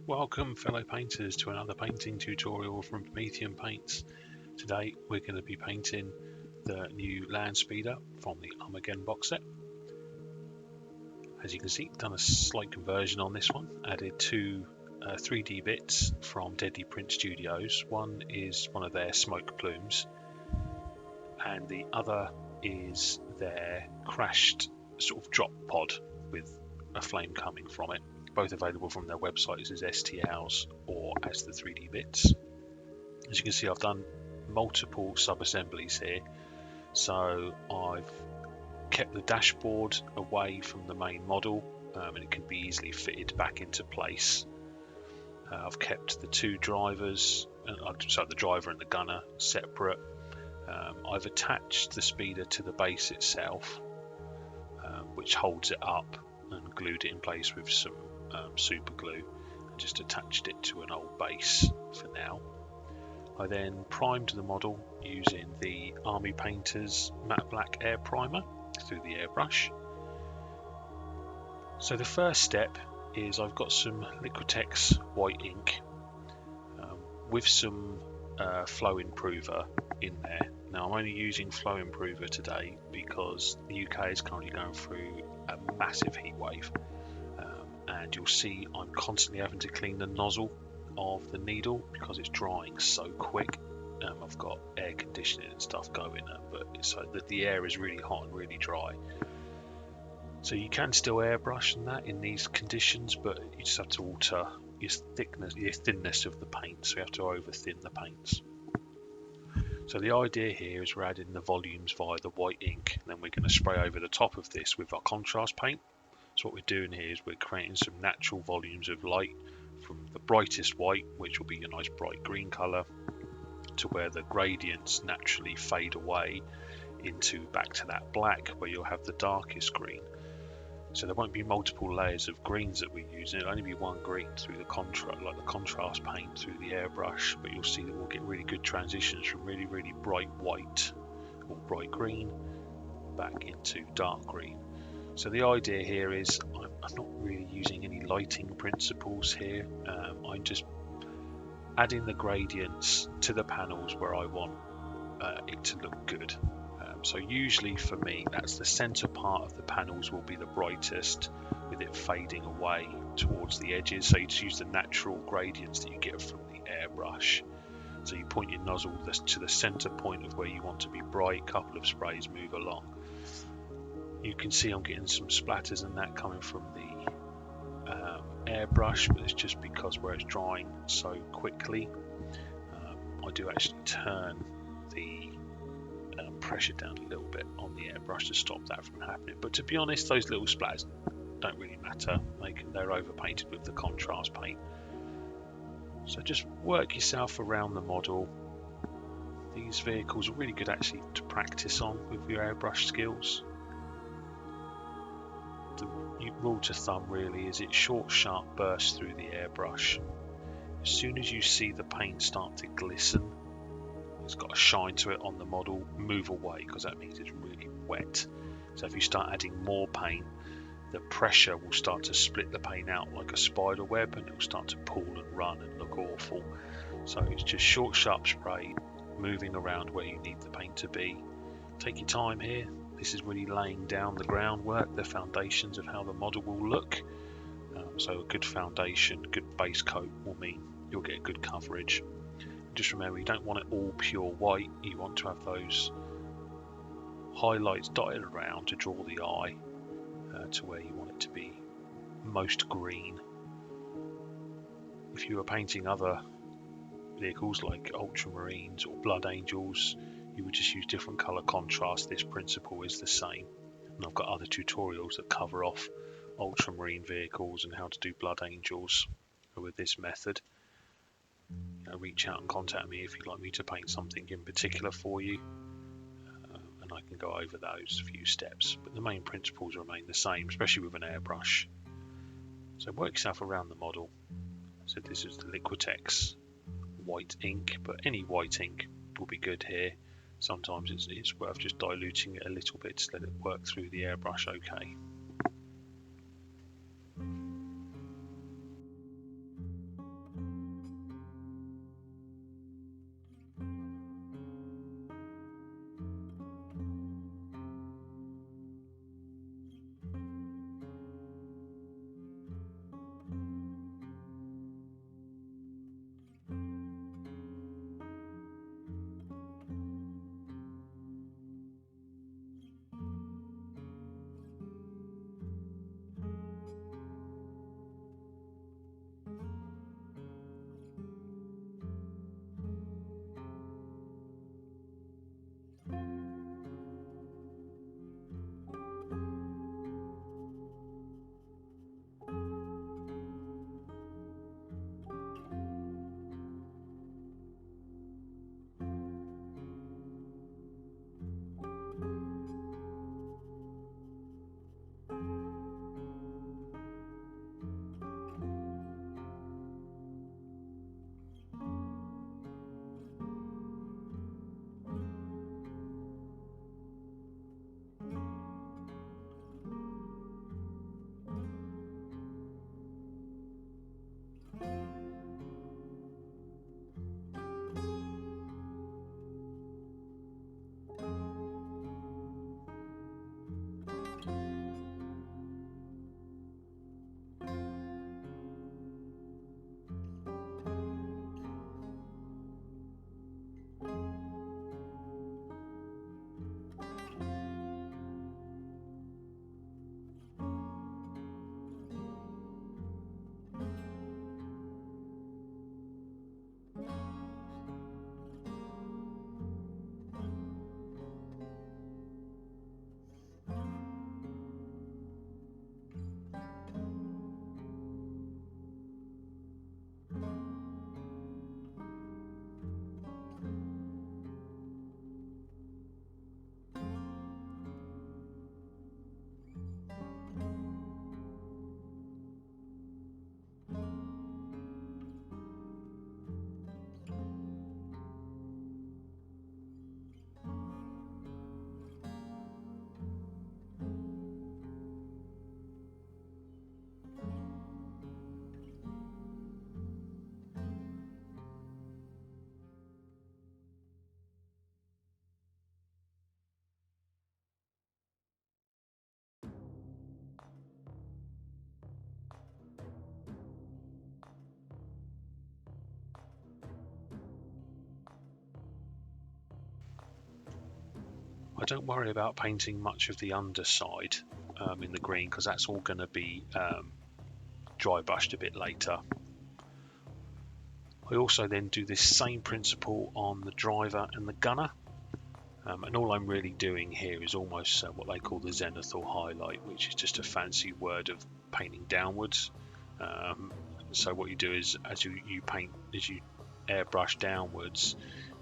Welcome fellow painters to another painting tutorial from Promethean Paints. Today we're going to be painting the new land speeder from the Armageddon box set. As you can see, done a slight conversion on this one, added two 3D bits from Deadly Print Studios. One is one of their smoke plumes and the other is their crashed sort of drop pod with a flame coming from it. Both available from their websites as STLs or as the 3D bits. As you can see, I've done multiple sub-assemblies here. So I've kept the dashboard away from the main model and it can be easily fitted back into place. I've kept the two drivers, so the driver and the gunner, separate. I've attached the speeder to the base itself, which holds it up, and glued it in place with some super glue and just attached it to an old base for now. I then primed the model using the Army Painter's matte black air primer through the airbrush. So the first step is I've got some Liquitex white ink with some flow improver in there. Now I'm only using flow improver today because the UK is currently going through a massive heat wave. And you'll see I'm constantly having to clean the nozzle of the needle because it's drying so quick. I've got air conditioning and stuff going, but so that the air is really hot and really dry. So you can still airbrush and that in these conditions, but you just have to alter your thinness of the paint. So you have to over thin the paints. So the idea here is we're adding the volumes via the white ink, and then we're going to spray over the top of this with our contrast paint. So what we're doing here is we're creating some natural volumes of light from the brightest white, which will be a nice bright green colour, to where the gradients naturally fade away into back to that black where you'll have the darkest green. So there won't be multiple layers of greens that we're using, it'll only be one green through the contrast paint through the airbrush, but you'll see that we'll get really good transitions from really bright white or bright green back into dark green. So the idea here is I'm not really using any lighting principles here. I'm just adding the gradients to the panels where I want it to look good. So usually for me, that's the center part of the panels will be the brightest, with it fading away towards the edges. So you just use the natural gradients that you get from the airbrush. So you point your nozzle to the center point of where you want to be bright, couple of sprays, move along. You can see I'm getting some splatters and that coming from the airbrush, but it's just because where it's drying so quickly. I do actually turn the pressure down a little bit on the airbrush to stop that from happening. But to be honest, those little splatters don't really matter. They're overpainted with the contrast paint. So just work yourself around the model. These vehicles are really good actually to practice on with your airbrush skills. The rule to thumb really is it's short, sharp bursts through the airbrush. As soon as you see the paint start to glisten, it's got a shine to it on the model, move away because that means it's really wet. So if you start adding more paint, the pressure will start to split the paint out like a spider web and it will start to pull and run and look awful. So it's just short, sharp spray, moving around where you need the paint to be. Take your time here. This is really laying down the groundwork, the foundations of how the model will look. So a good foundation, good base coat will mean you'll get good coverage. Just remember, you don't want it all pure white. You want to have those highlights dotted around to draw the eye to where you want it to be most green. If you were painting other vehicles like ultramarines or blood angels, you would just use different color contrast. This principle is the same, and I've got other tutorials that cover off ultramarine vehicles and how to do blood angels with this method. Reach out and contact me if you'd like me to paint something in particular for you, and I can go over those few steps, but the main principles remain the same, especially with an airbrush. So work yourself around the model. So this is the Liquitex white ink, but any white ink will be good here. Sometimes it's worth just diluting it a little bit to let it work through the airbrush okay. I don't worry about painting much of the underside in the green, because that's all going to be dry brushed a bit later. I also then do this same principle on the driver and the gunner, and all I'm really doing here is almost what they call the zenith or highlight, which is just a fancy word of painting downwards. So what you do is, as you airbrush downwards,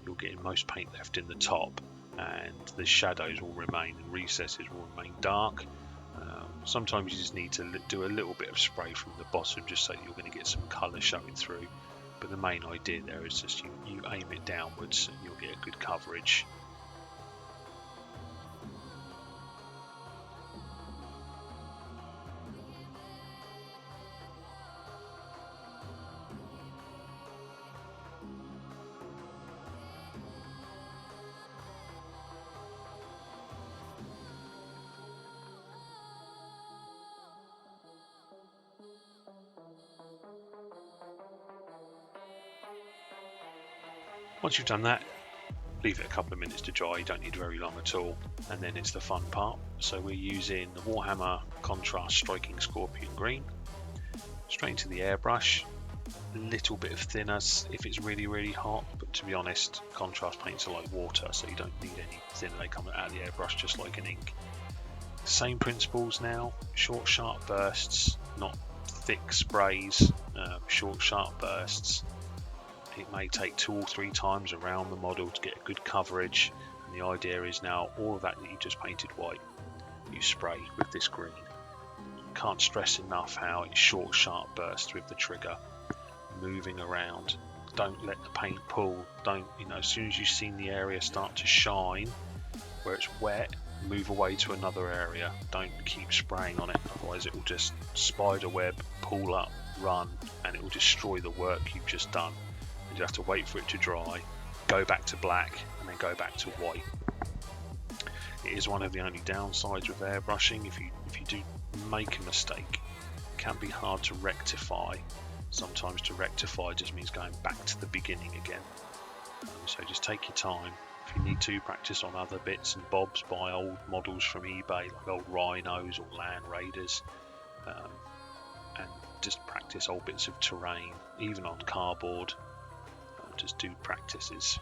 you'll get most paint left in the top, and the shadows will remain and recesses will remain dark. Sometimes you just need to do a little bit of spray from the bottom, just so you're going to get some colour showing through. But the main idea there is just you aim it downwards and you'll get a good coverage. Once you've done that, leave it a couple of minutes to dry. You don't need very long at all, and then it's the fun part. So we're using the Warhammer Contrast Striking Scorpion Green straight into the airbrush. A little bit of thinner if it's really hot, but to be honest, contrast paints are like water, so you don't need any thinner. They come out of the airbrush just like an ink. Same principles now, short sharp bursts, not thick sprays, short sharp bursts. It may take 2 or 3 times around the model to get a good coverage, and the idea is now all of that you just painted white, you spray with this green. Can't stress enough how it's short sharp bursts with the trigger, moving around. Don't let the paint pull. As soon as you've seen the area start to shine where it's wet, move away to another area. Don't keep spraying on it, otherwise it will just spider web, pull up, run, and it will destroy the work you've just done. You have to wait for it to dry, go back to black, and then go back to white. It is one of the only downsides with airbrushing. If you do make a mistake, it can be hard to rectify. Sometimes to rectify just means going back to the beginning again. So just take your time. If you need to, practice on other bits and bobs, buy old models from eBay, like old rhinos or land raiders, and just practice old bits of terrain, even on cardboard. Just do practices.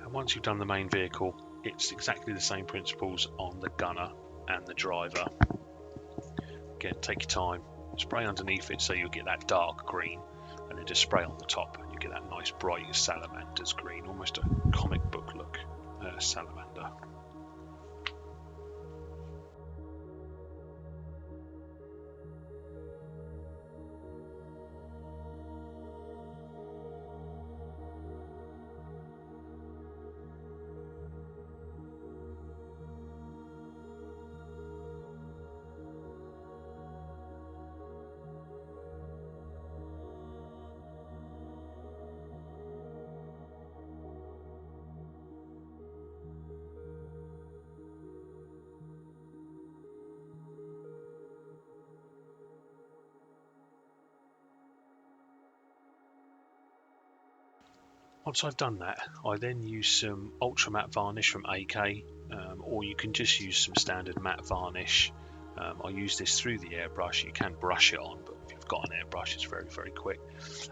And once you've done the main vehicle, it's exactly the same principles on the gunner and the driver. Again, take your time, spray underneath it so you'll get that dark green, and then just spray on the top and you get that nice bright Salamander's green, almost a comic book look salamander. Once I've done that, I then use some ultra matte varnish from AK, or you can just use some standard matte varnish. I use this through the airbrush. You can brush it on, but if you've got an airbrush, it's very, very quick.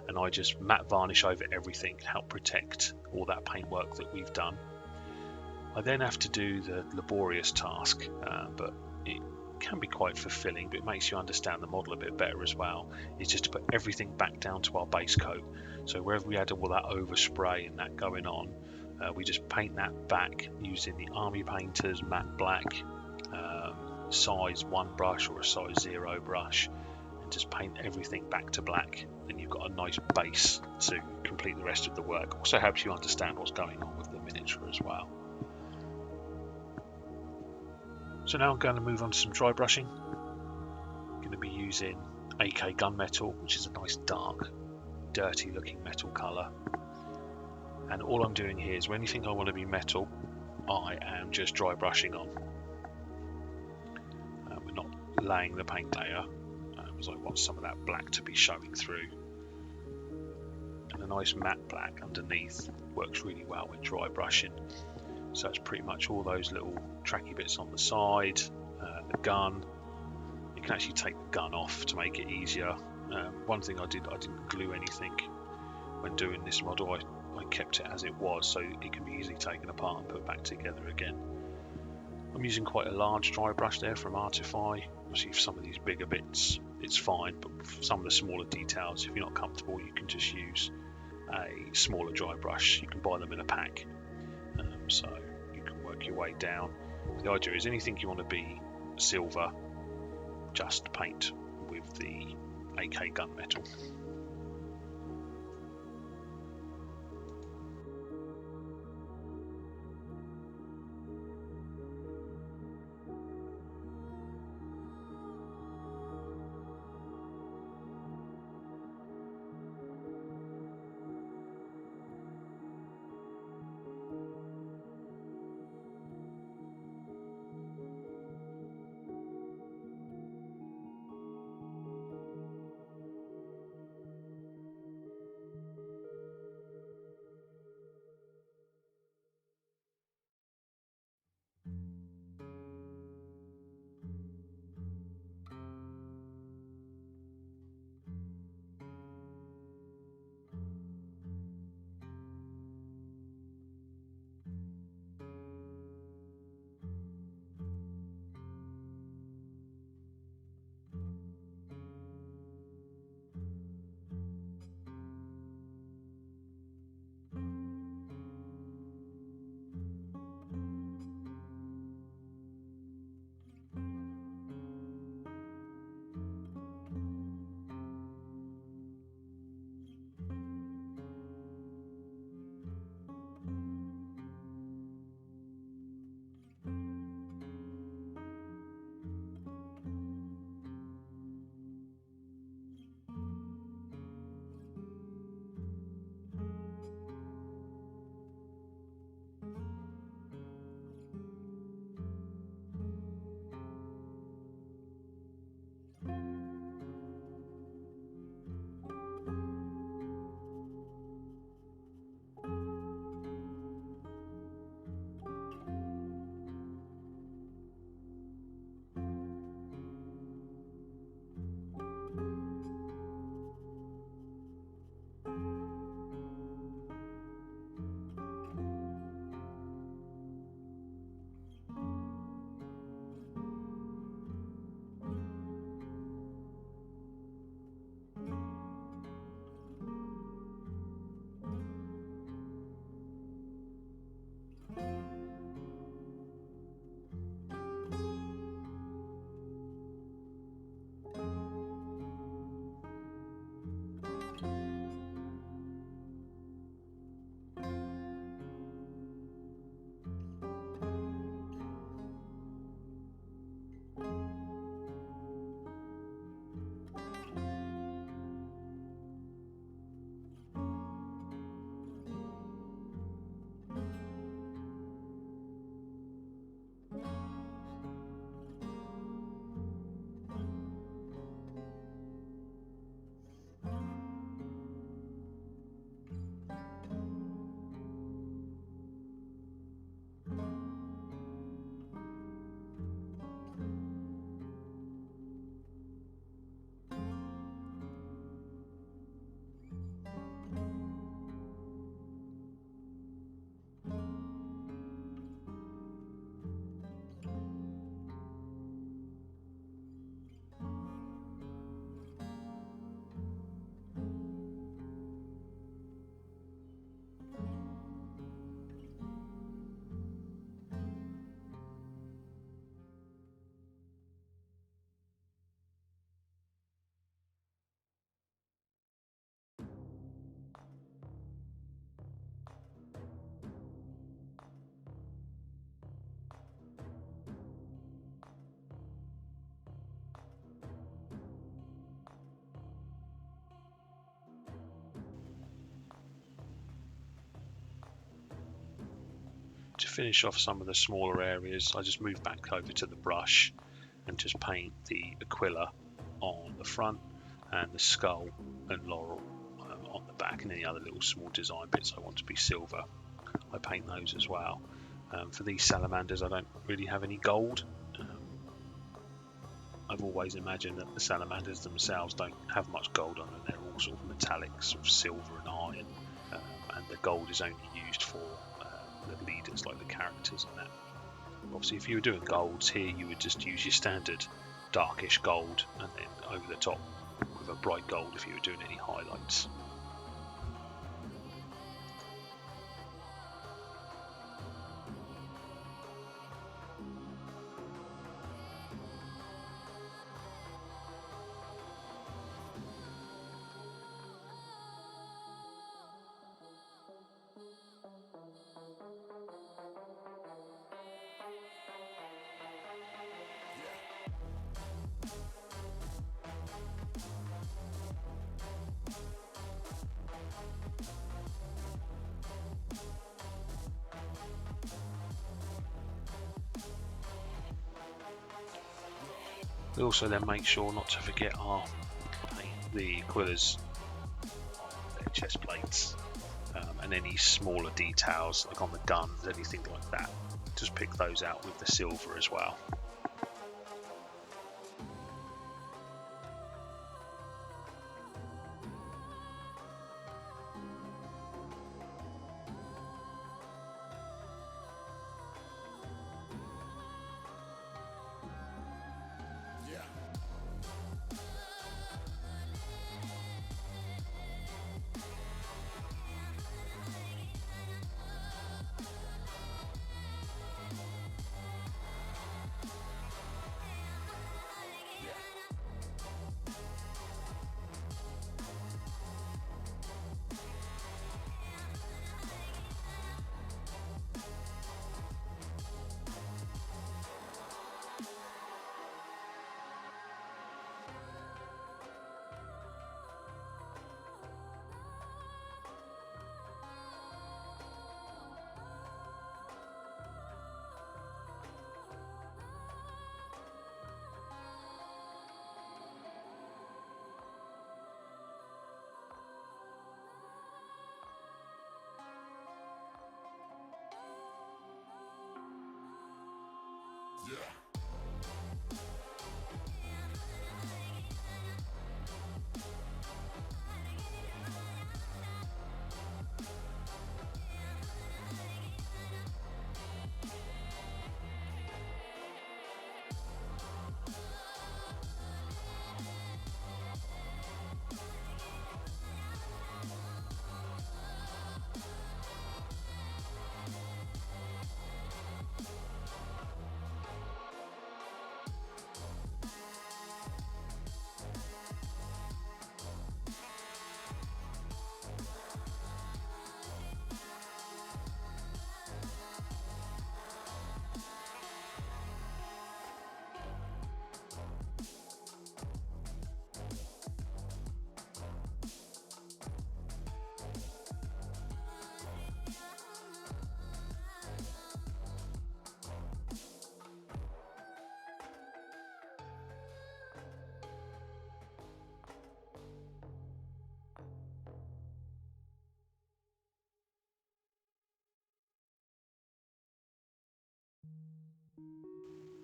And I just matte varnish over everything, help protect all that paintwork that we've done. I then have to do the laborious task, but it can be quite fulfilling, but it makes you understand the model a bit better as well. It's just to put everything back down to our base coat. So wherever we had all that overspray and that going on, we just paint that back using the Army Painters matte black, size 1 brush or a size 0 brush, and just paint everything back to black. Then you've got a nice base to complete the rest of the work. Also helps you understand what's going on with the miniature as well. So now I'm going to move on to some dry brushing. I'm going to be using AK gunmetal, which is a nice dark, dirty looking metal colour. And all I'm doing here is when anything I want to be metal, I am just dry brushing on. We're not laying the paint layer, because I want some of that black to be showing through. And a nice matte black underneath works really well with dry brushing. So it's pretty much all those little tracky bits on the side, the gun. You can actually take the gun off to make it easier. One thing I didn't glue anything when doing this model. I kept it as it was, so it can be easily taken apart and put back together again. I'm using quite a large dry brush there from Artify. Obviously for some of these bigger bits it's fine, but for some of the smaller details, if you're not comfortable, you can just use a smaller dry brush. You can buy them in a pack. So you can work your way down. The idea is anything you want to be silver, just paint with the AK gunmetal. finish off some of the smaller areas, I just move back over to the brush and just paint the Aquila on the front and the skull and laurel on the back, and any other little small design bits I want to be silver, I paint those as well. For these salamanders, I don't really have any gold. I've always imagined that the salamanders themselves don't have much gold on them. They're all sort of metallic, sort of silver and iron, and the gold is only used for the leaders, like the characters and that. Obviously, if you were doing golds here, you would just use your standard darkish gold, and then over the top with a bright gold if you were doing any highlights. We also then make sure not to forget our the Aquilas on their chest plates, and any smaller details like on the guns, anything like that. Just pick those out with the silver as well.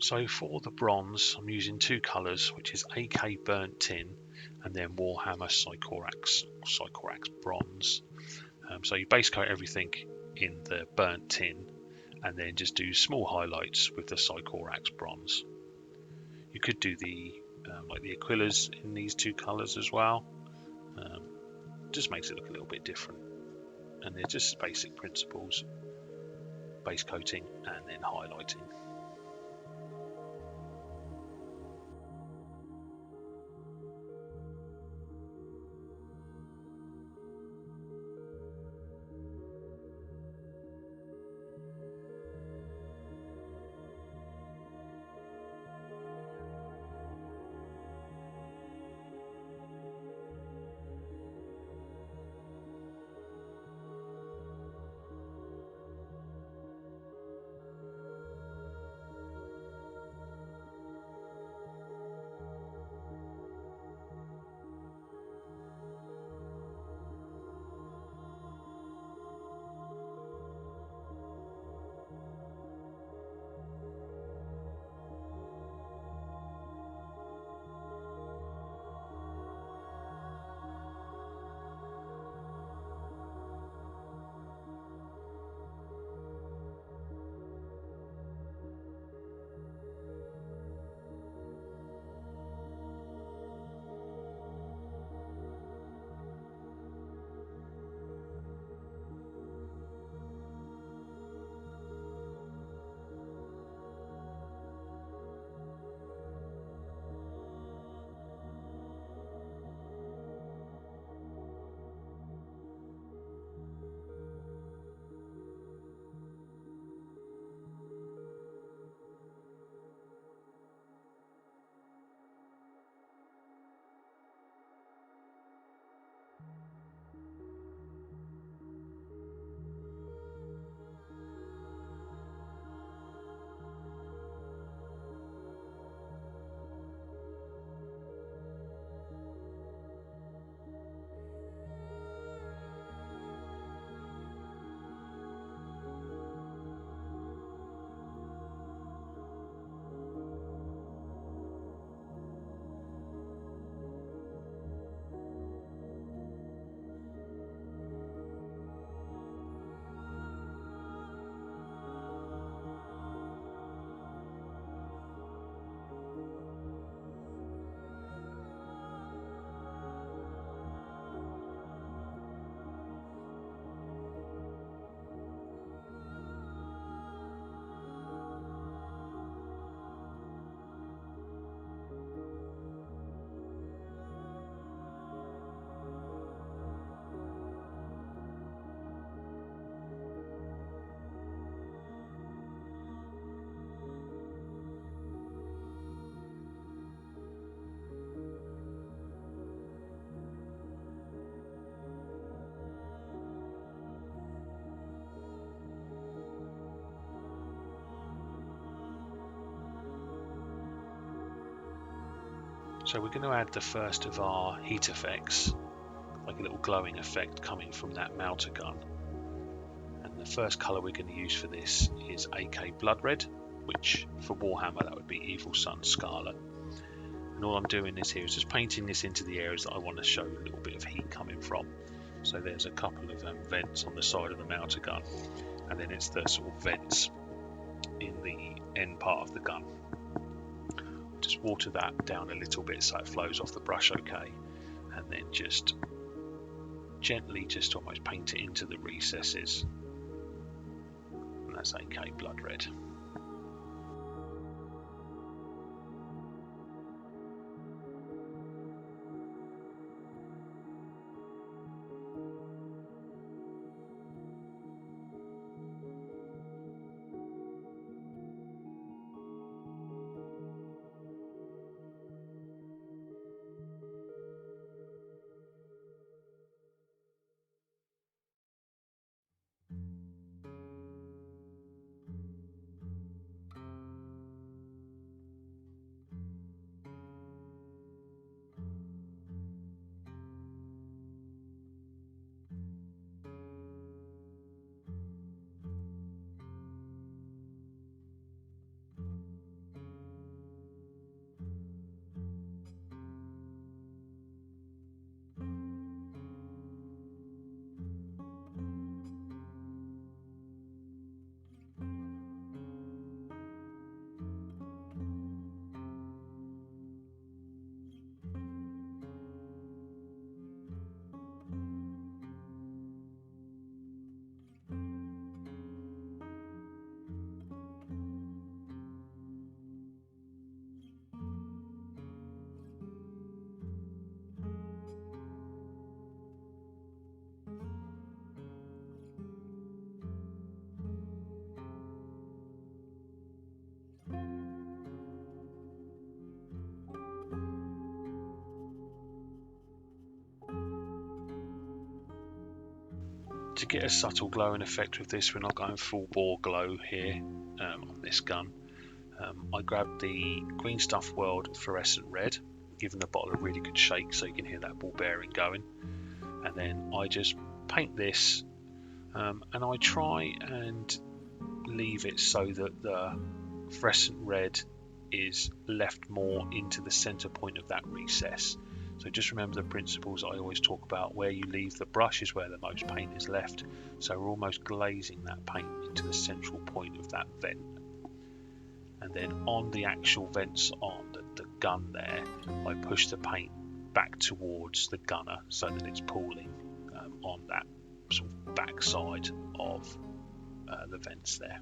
So for the bronze, I'm using two colours, which is AK Burnt Tin and then Warhammer Sycorax Bronze. So you base coat everything in the burnt tin and then just do small highlights with the Sycorax Bronze. You could do the like the Aquilas in these two colours as well. Just makes it look a little bit different. And they're just basic principles: base coating and then highlighting. So we're going to add the first of our heat effects, like a little glowing effect coming from that melter gun. And the first colour we're going to use for this is AK Blood Red, which for Warhammer that would be Evil Sun Scarlet. And all I'm doing this here is just painting this into the areas that I want to show a little bit of heat coming from. So there's a couple of vents on the side of the melter gun, and then it's the sort of vents in the end part of the gun. Just water that down a little bit so it flows off the brush okay, and then just gently just almost paint it into the recesses, and that's AK Blood Red. To get a subtle glowing effect with this, we're not going full bore glow here on this gun. I grabbed the Green Stuff World Fluorescent Red, giving the bottle a really good shake so you can hear that ball bearing going, and then I just paint this, and I try and leave it so that the fluorescent red is left more into the center point of that recess. So just remember the principles I always talk about: where you leave the brush is where the most paint is left. So we're almost glazing that paint into the central point of that vent. And then on the actual vents on the gun there, I push the paint back towards the gunner so that it's pooling on that sort of back side of the vents there.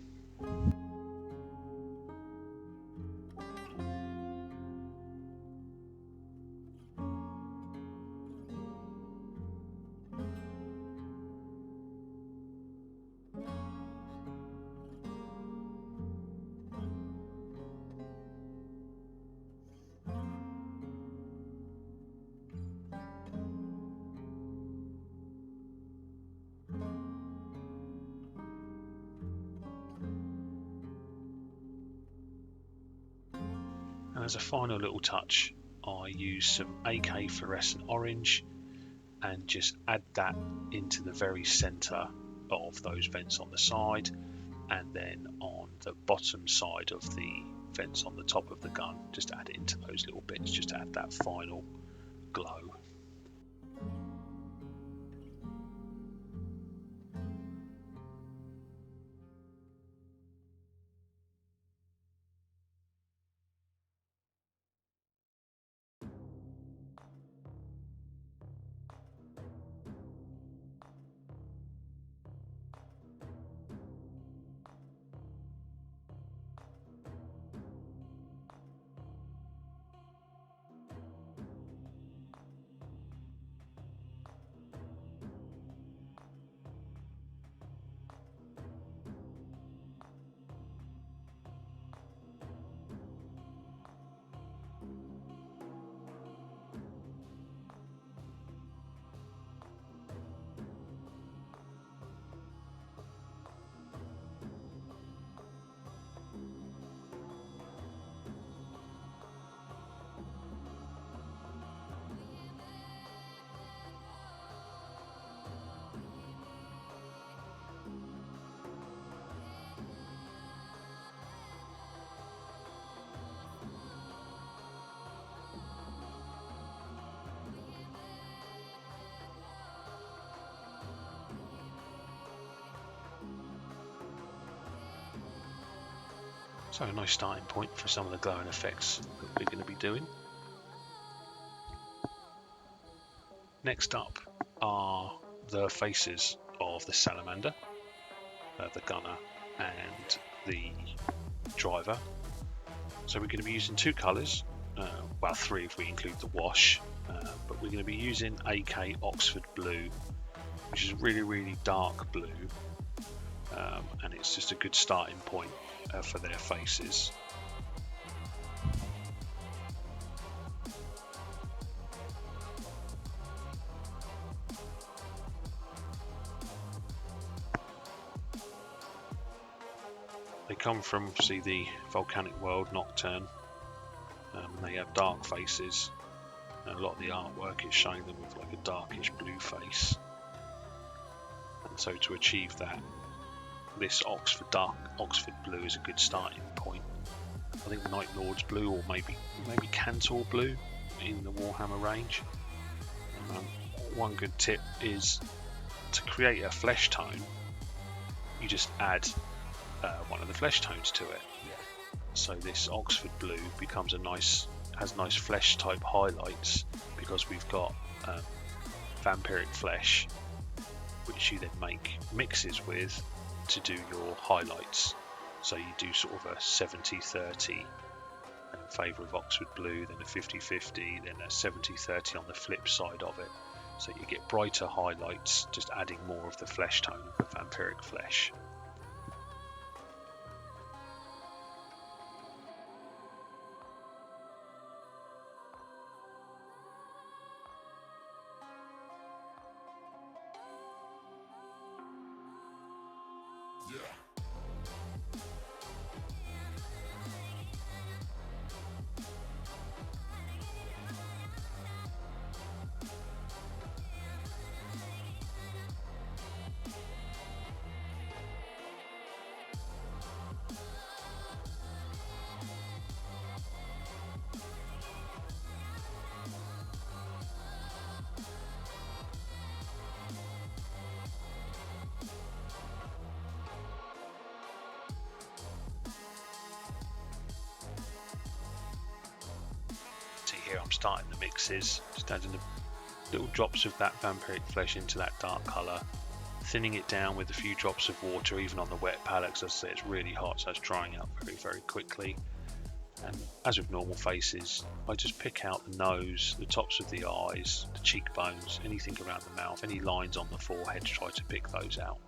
And as a final little touch, I use some AK Fluorescent Orange and just add that into the very center of those vents on the side, and then on the bottom side of the vents on the top of the gun, just add it into those little bits, just to add that final glow. So a nice starting point for some of the glowing effects that we're going to be doing. Next up are the faces of the Salamander, the gunner and the driver. So we're going to be using two colours, well 3 if we include the wash, but we're going to be using AK Oxford Blue, which is really dark blue, and it's just a good starting point for their faces. They come from, see, the volcanic world, Nocturne, and they have dark faces, and a lot of the artwork is showing them with like a darkish blue face. And so to achieve that, this Oxford Blue is a good starting point. I think Night Lord's Blue, or maybe Cantor Blue in the Warhammer range. One good tip is to create a flesh tone, you just add one of the flesh tones to it. So this Oxford Blue becomes has nice flesh type highlights, because we've got vampiric flesh, which you then make mixes with to do your highlights. So you do sort of a 70-30 in favour of Oxford Blue, then a 50-50, then a 70-30 on the flip side of it. So you get brighter highlights, just adding more of the flesh tone of the vampiric flesh. Here I'm starting the mixes, just adding the little drops of that vampiric flesh into that dark colour, thinning it down with a few drops of water, even on the wet palette, because as I say, it's really hot, so it's drying out very quickly. And as with normal faces, I just pick out the nose, the tops of the eyes, the cheekbones, anything around the mouth, any lines on the forehead, try to pick those out.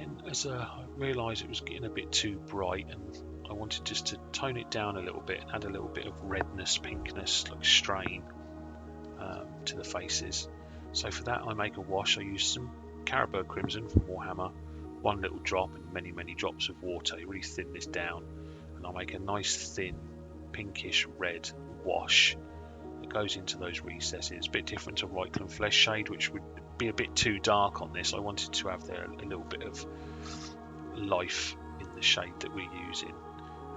then as I realised it was getting a bit too bright, and I wanted just to tone it down a little bit and add a little bit of redness, pinkness, like strain to the faces. So for that I make a wash. I use some Caribou Crimson from Warhammer, one little drop and many drops of water. You really thin this down, and I'll make a nice thin pinkish red wash that goes into those recesses. A bit different to Reikland Flesh Shade, which would be a bit too dark on this. I wanted to have there a little bit of life in the shade that we're using,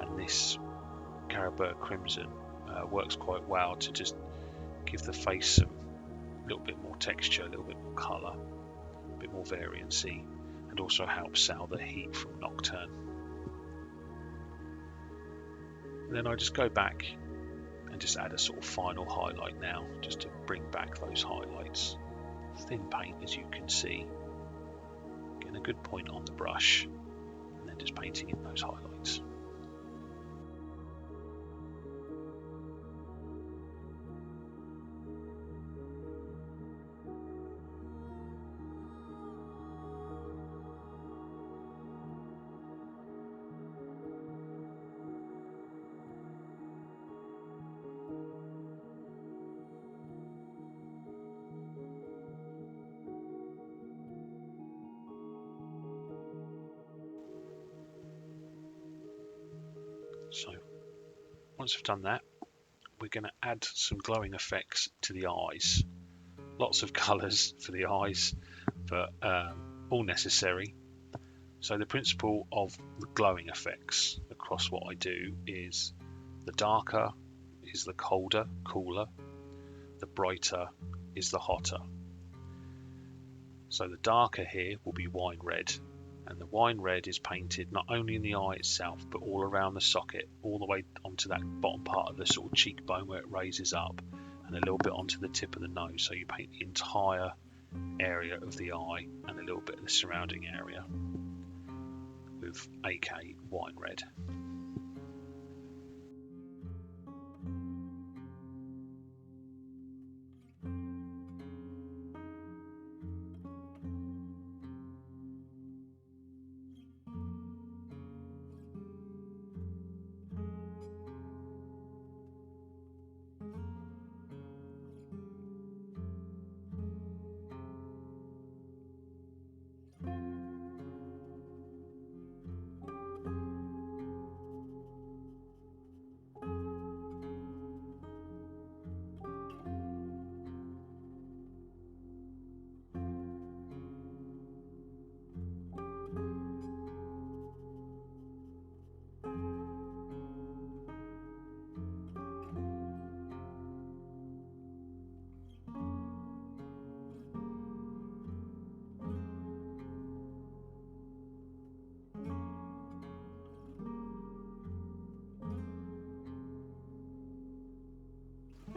and this Caribou Crimson works quite well to just give the face some little bit more texture, a little bit more colour, a bit more variancy, and also helps sell the heat from Nocturne. And then I just go back and just add a sort of final highlight now, just to bring back those highlights. Thin paint, as you can see, getting a good point on the brush, and then just painting in those highlights. So once we've done that, we're going to add some glowing effects to the eyes. Lots of colours for the eyes, but all necessary. So the principle of the glowing effects across what I do is the darker is the colder, cooler, the brighter is the hotter. So the darker here will be wine red, and the wine red is painted not only in the eye itself but all around the socket, all the way onto that bottom part of the sort of cheekbone where it raises up, and a little bit onto the tip of the nose. So you paint the entire area of the eye and a little bit of the surrounding area with AK wine red.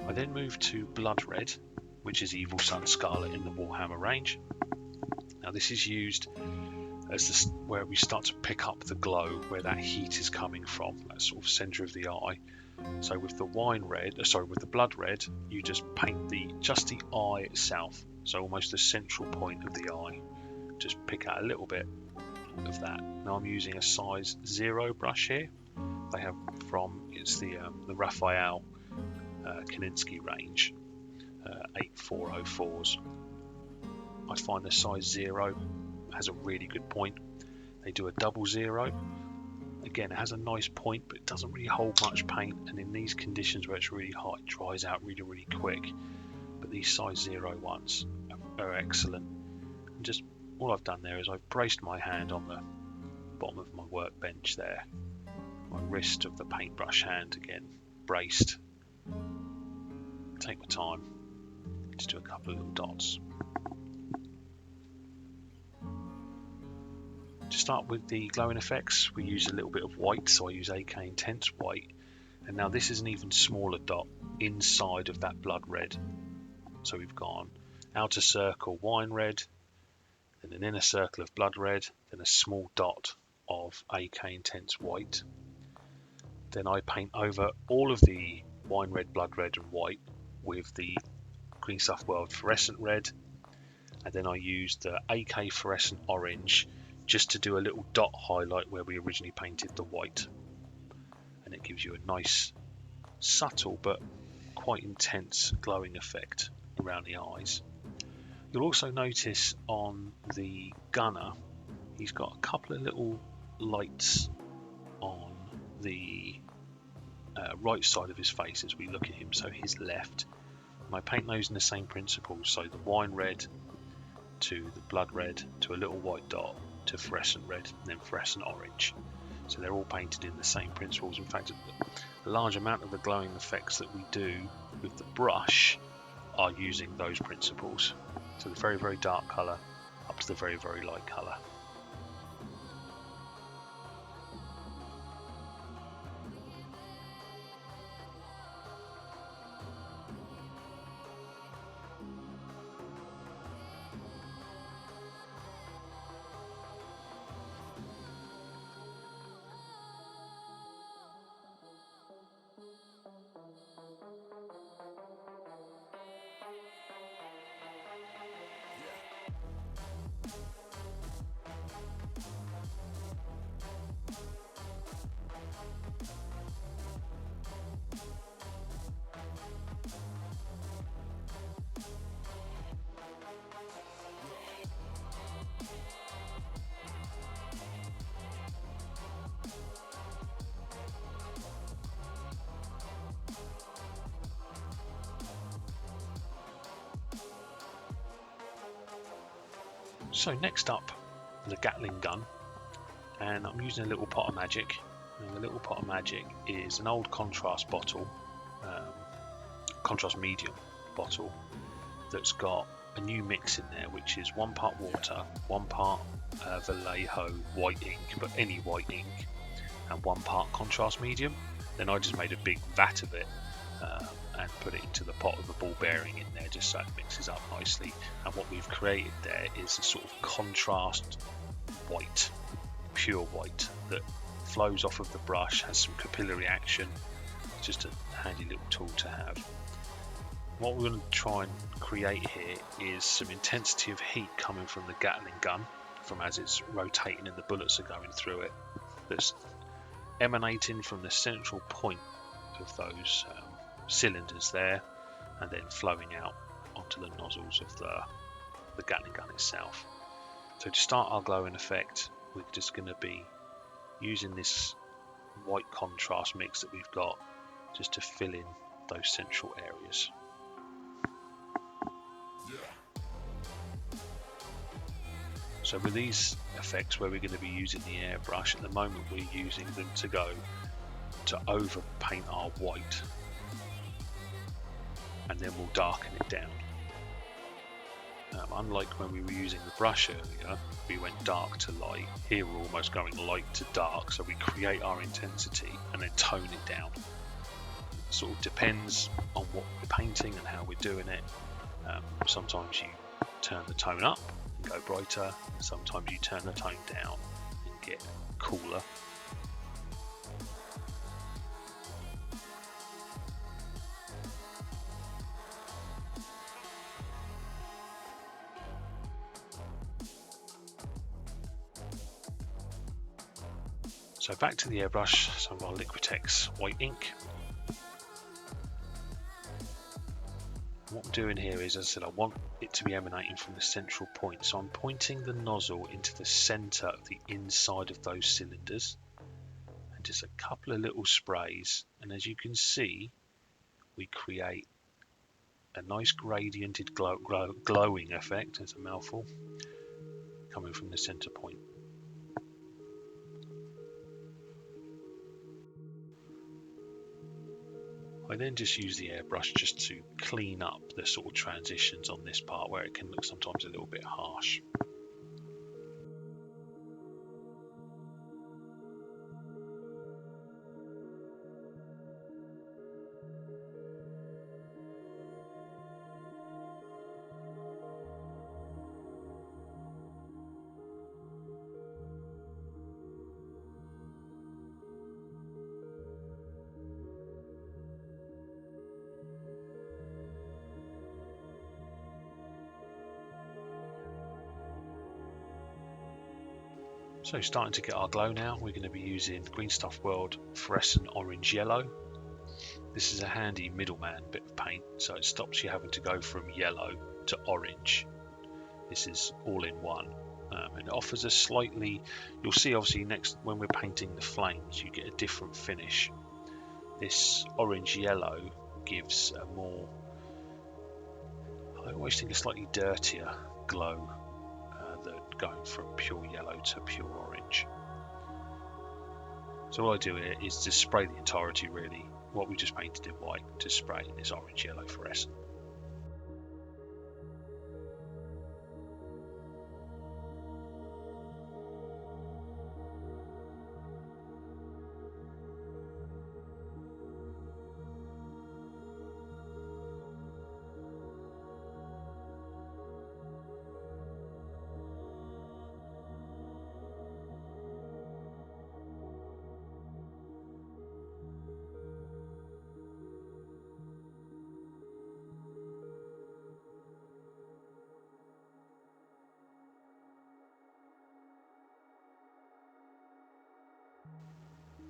I then move to Blood Red, which is Evil Sun Scarlet in the Warhammer range. Now this is used as where we start to pick up the glow, where that heat is coming from, that sort of centre of the eye. So with the with the Blood Red, you just paint just the eye itself, so almost the central point of the eye. Just pick out a little bit of that. Now I'm using a size 0 brush here. They have it's the Raphael Kaninsky range, 8404s. I find the size 0 has a really good point. They do a 00. Again, it has a nice point, but it doesn't really hold much paint, and in these conditions where it's really hot, it dries out really quick. But these size 0 ones are excellent. And just all I've done there is I've braced my hand on the bottom of my workbench there, my wrist of the paintbrush hand again braced. Take my time, just do a couple of little dots. To start with the glowing effects, we use a little bit of white, so I use AK Intense White, and now this is an even smaller dot inside of that Blood Red. So we've gone outer circle wine red, then an inner circle of Blood Red, then a small dot of AK Intense White. Then I paint over all of the wine red, Blood Red and white with the Green Stuff World Fluorescent Red, and then I use the AK Fluorescent Orange just to do a little dot highlight where we originally painted the white, and it gives you a nice subtle but quite intense glowing effect around the eyes. You'll also notice on the gunner he's got a couple of little lights on the right side of his face as we look at him, so his left, and I paint those in the same principles, so the wine red to the blood red to a little white dot to fluorescent red and then fluorescent orange. So they're all painted in the same principles. In fact, a large amount of the glowing effects that we do with the brush are using those principles. So the very, very dark colour up to the very, very light colour. So next up, the Gatling gun, and I'm using a little pot of magic. And the little pot of magic is an old contrast bottle, contrast medium bottle, that's got a new mix in there, which is 1 part water, 1 part Vallejo white ink, but any white ink, and 1 part contrast medium. Then I just made a big vat of it and put it into the pot with a ball bearing in there, just so it mixes up nicely. And what we've created there is a sort of contrast white, pure white, that flows off of the brush, has some capillary action. It's just a handy little tool to have. What we're going to try and create here is some intensity of heat coming from the Gatling gun, from as it's rotating and the bullets are going through it, that's emanating from the central point of those cylinders there, and then flowing out onto the nozzles of the Gatling gun itself. So to start our glowing effect, we're just going to be using this white contrast mix that we've got just to fill in those central areas. So with these effects, where we're going to be using the airbrush, at the moment we're using them to go to over paint our white, and then we'll darken it down. Unlike when we were using the brush earlier, we went dark to light. Here we're almost going light to dark, so we create our intensity and then tone it down. It sort of depends on what we're painting and how we're doing it. Sometimes you turn the tone up and go brighter, and sometimes you turn the tone down and get cooler. So back to the airbrush, some of our Liquitex white ink. What I'm doing here is, as I said, I want it to be emanating from the central point. So I'm pointing the nozzle into the center of the inside of those cylinders, and just a couple of little sprays. And as you can see, we create a nice gradiented glowing effect, it's a mouthful, coming from the center point. I then just use the airbrush just to clean up the sort of transitions on this part where it can look sometimes a little bit harsh. So starting to get our glow now, we're going to be using Green Stuff World Fluorescent Orange Yellow. This is a handy middleman bit of paint, so it stops you having to go from yellow to orange. This is all in one, and it offers a slightly, you'll see obviously next when we're painting the flames, you get a different finish. This orange yellow gives a more, I always think a slightly dirtier glow than going from pure yellow to pure orange. So what I do here is just spray the entirety, really, what we just painted in white, to spray in this orange yellow fluorescent.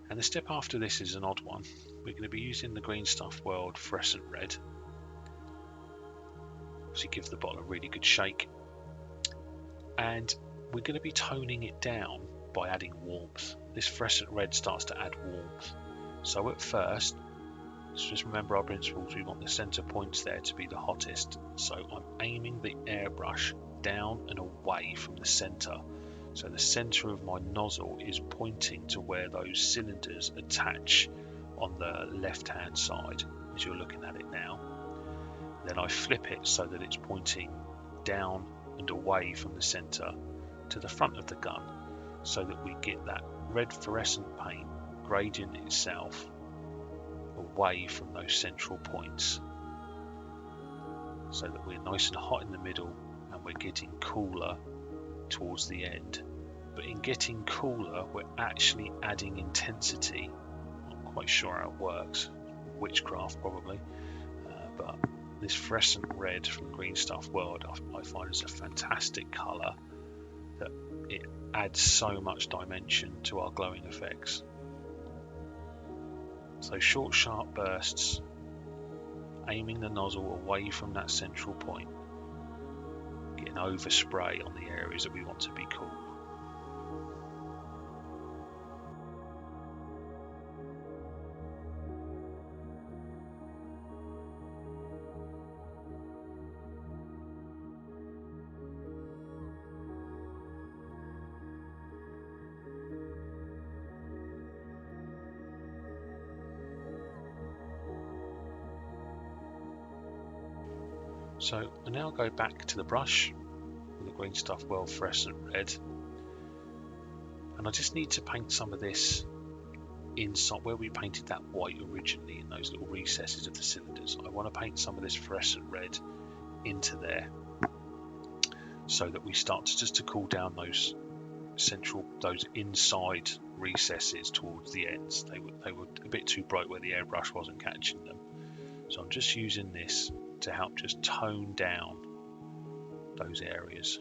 And the step after this is an odd one. We're going to be using the Green Stuff World Fluorescent Red. Obviously give the bottle a really good shake. And we're going to be toning it down by adding warmth. This fluorescent red starts to add warmth. So at first, let's just remember our principles. We want the center points there to be the hottest. So I'm aiming the airbrush down and away from the center. So the center of my nozzle is pointing to where those cylinders attach on the left hand side as you're looking at it now. Then I flip it so that it's pointing down and away from the center to the front of the gun, so that we get that red fluorescent paint gradient itself away from those central points, so that we're nice and hot in the middle and we're getting cooler towards the end. But in getting cooler, we're actually adding intensity. Not quite sure how it works, witchcraft probably, but this fluorescent red from Green Stuff World I find is a fantastic colour, that it adds so much dimension to our glowing effects. So short sharp bursts, aiming the nozzle away from that central point, getting overspray on the areas that we want to be cool. So I now go back to the brush with the Green Stuff World Fluorescent Red, and I just need to paint some of this inside where we painted that white originally in those little recesses of the cylinders. I want to paint some of this fluorescent red into there, so that we start to cool down those inside recesses towards the ends. They were a bit too bright where the airbrush wasn't catching them. So I'm just using this to help just tone down those areas.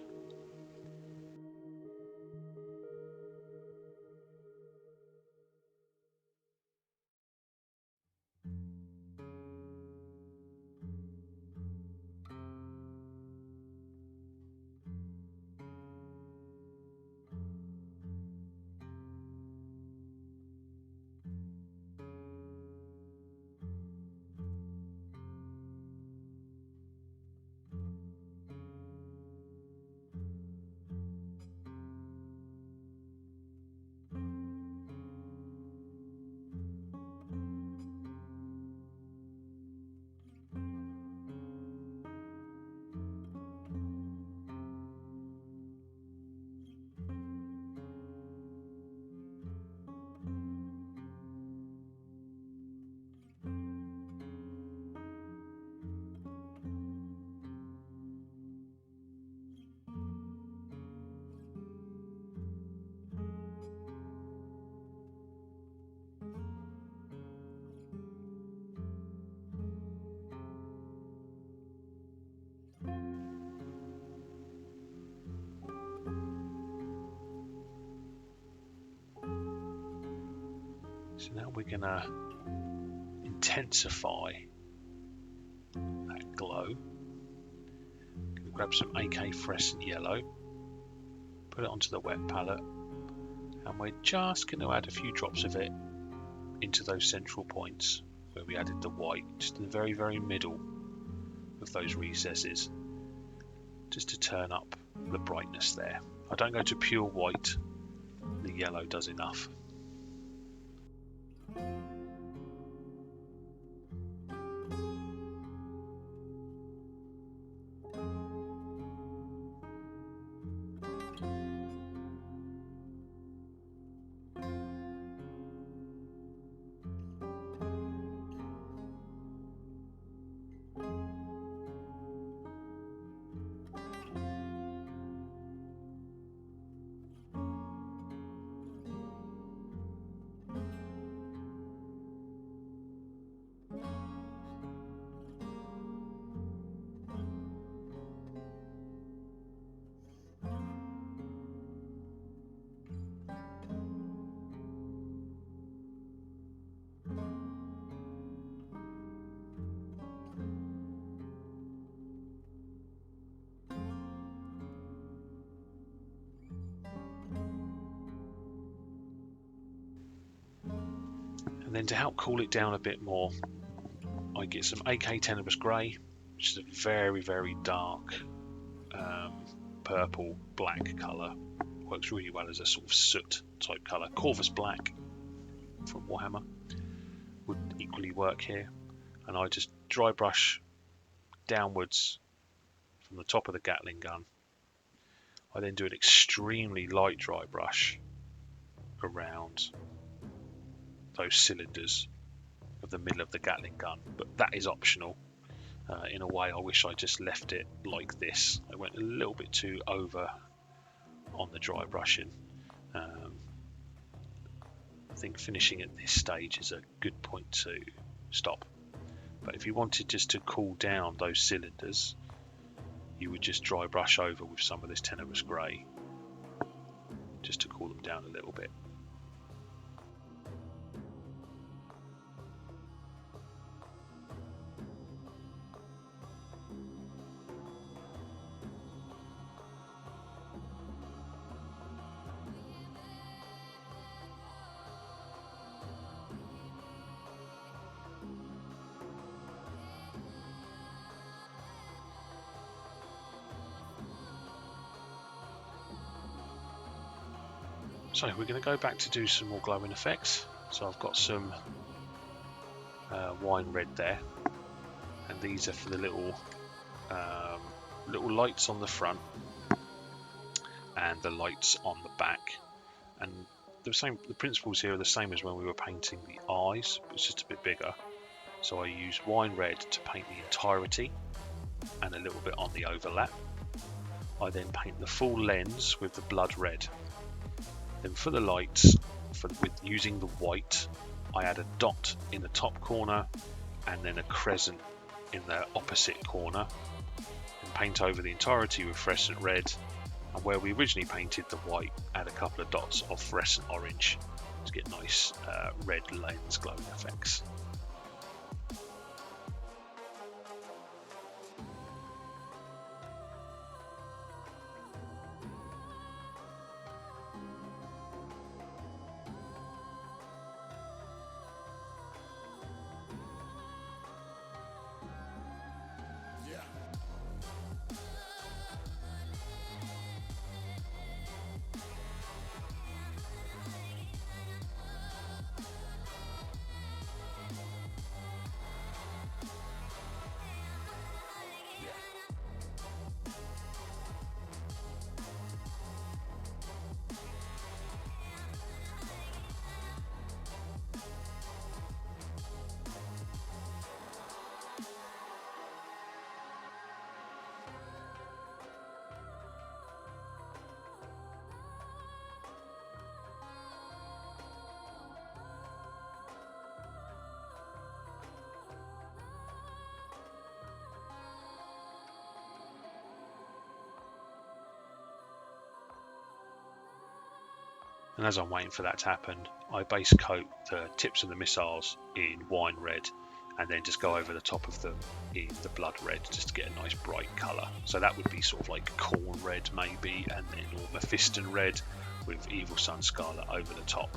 So now we're going to intensify that glow. Gonna grab some AK fluorescent yellow, put it onto the wet palette, and we're just going to add a few drops of it into those central points where we added the white, just in the very, very middle of those recesses, just to turn up the brightness there. I don't go to pure white, the yellow does enough. And then to help cool it down a bit more, I get some AK Tenebrous Grey, which is a very, very dark purple black colour. Works really well as a sort of soot type colour. Corvus Black from Warhammer would equally work here. And I just dry brush downwards from the top of the Gatling gun. I then do an extremely light dry brush around those cylinders of the middle of the Gatling gun, but that is optional. In a way, I wish I just left it like this. I went a little bit too over on the dry brushing. I think finishing at this stage is a good point to stop. But if you wanted just to cool down those cylinders, you would just dry brush over with some of this Tenebrous Grey just to cool them down a little bit. So we're going to go back to do some more glowing effects. So I've got some wine red there, and these are for the little lights on the front and the lights on the back. And the principles here are the same as when we were painting the eyes, but it's just a bit bigger. So I use wine red to paint the entirety and a little bit on the overlap. I then paint the full lens with the blood red. Then for the lights, with using the white, I add a dot in the top corner and then a crescent in the opposite corner, and paint over the entirety with fluorescent red. And where we originally painted the white, add a couple of dots of fluorescent orange to get nice red lens glowing effects. And as I'm waiting for that to happen, I base coat the tips of the missiles in wine red, and then just go over the top of them in the blood red, just to get a nice bright colour. So that would be sort of like corn red maybe, and then or Mephiston red with Evil Sun Scarlet over the top.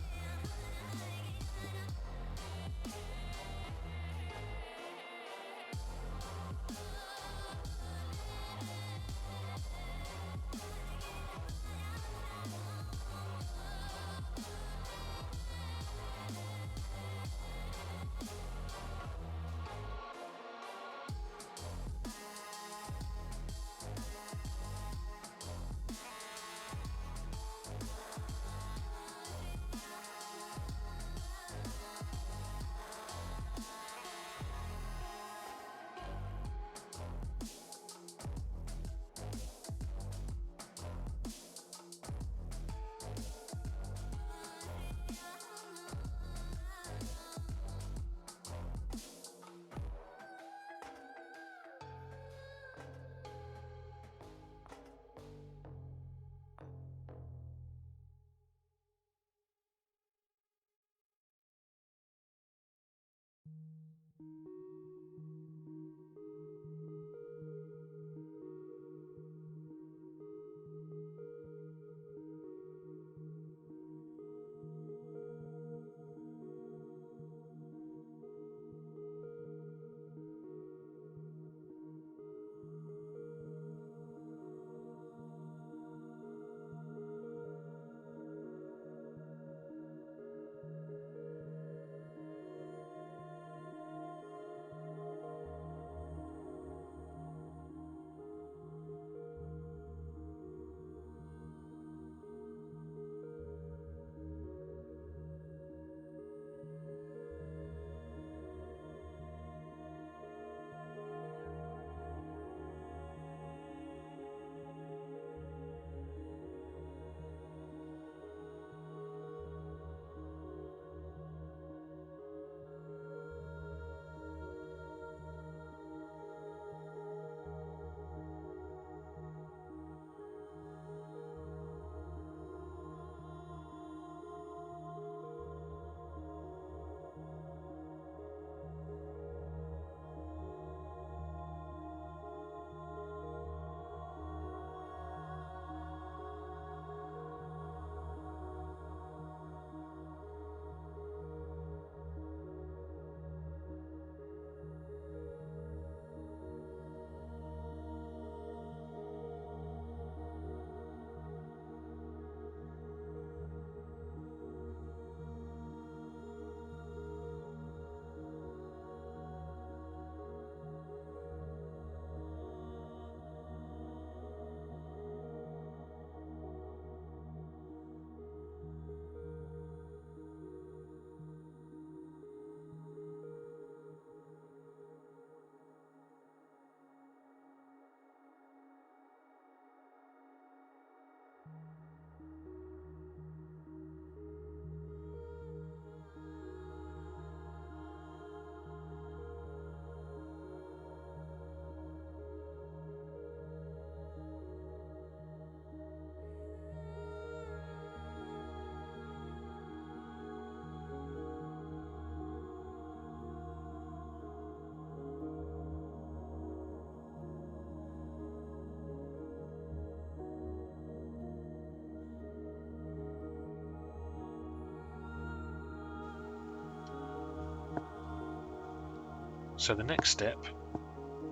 So the next step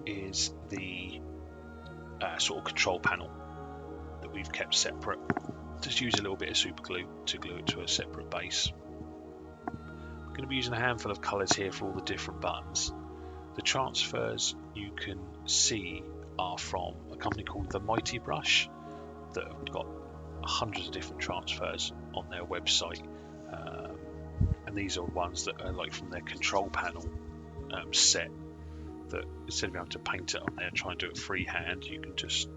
is the sort of control panel that we've kept separate. Just use a little bit of super glue to glue it to a separate base. I'm going to be using a handful of colours here for all the different buttons. The transfers you can see are from a company called The Mighty Brush that have got hundreds of different transfers on their website, and these are ones that are like from their control panel set, that instead of having to paint it on there and try and do it freehand, you can just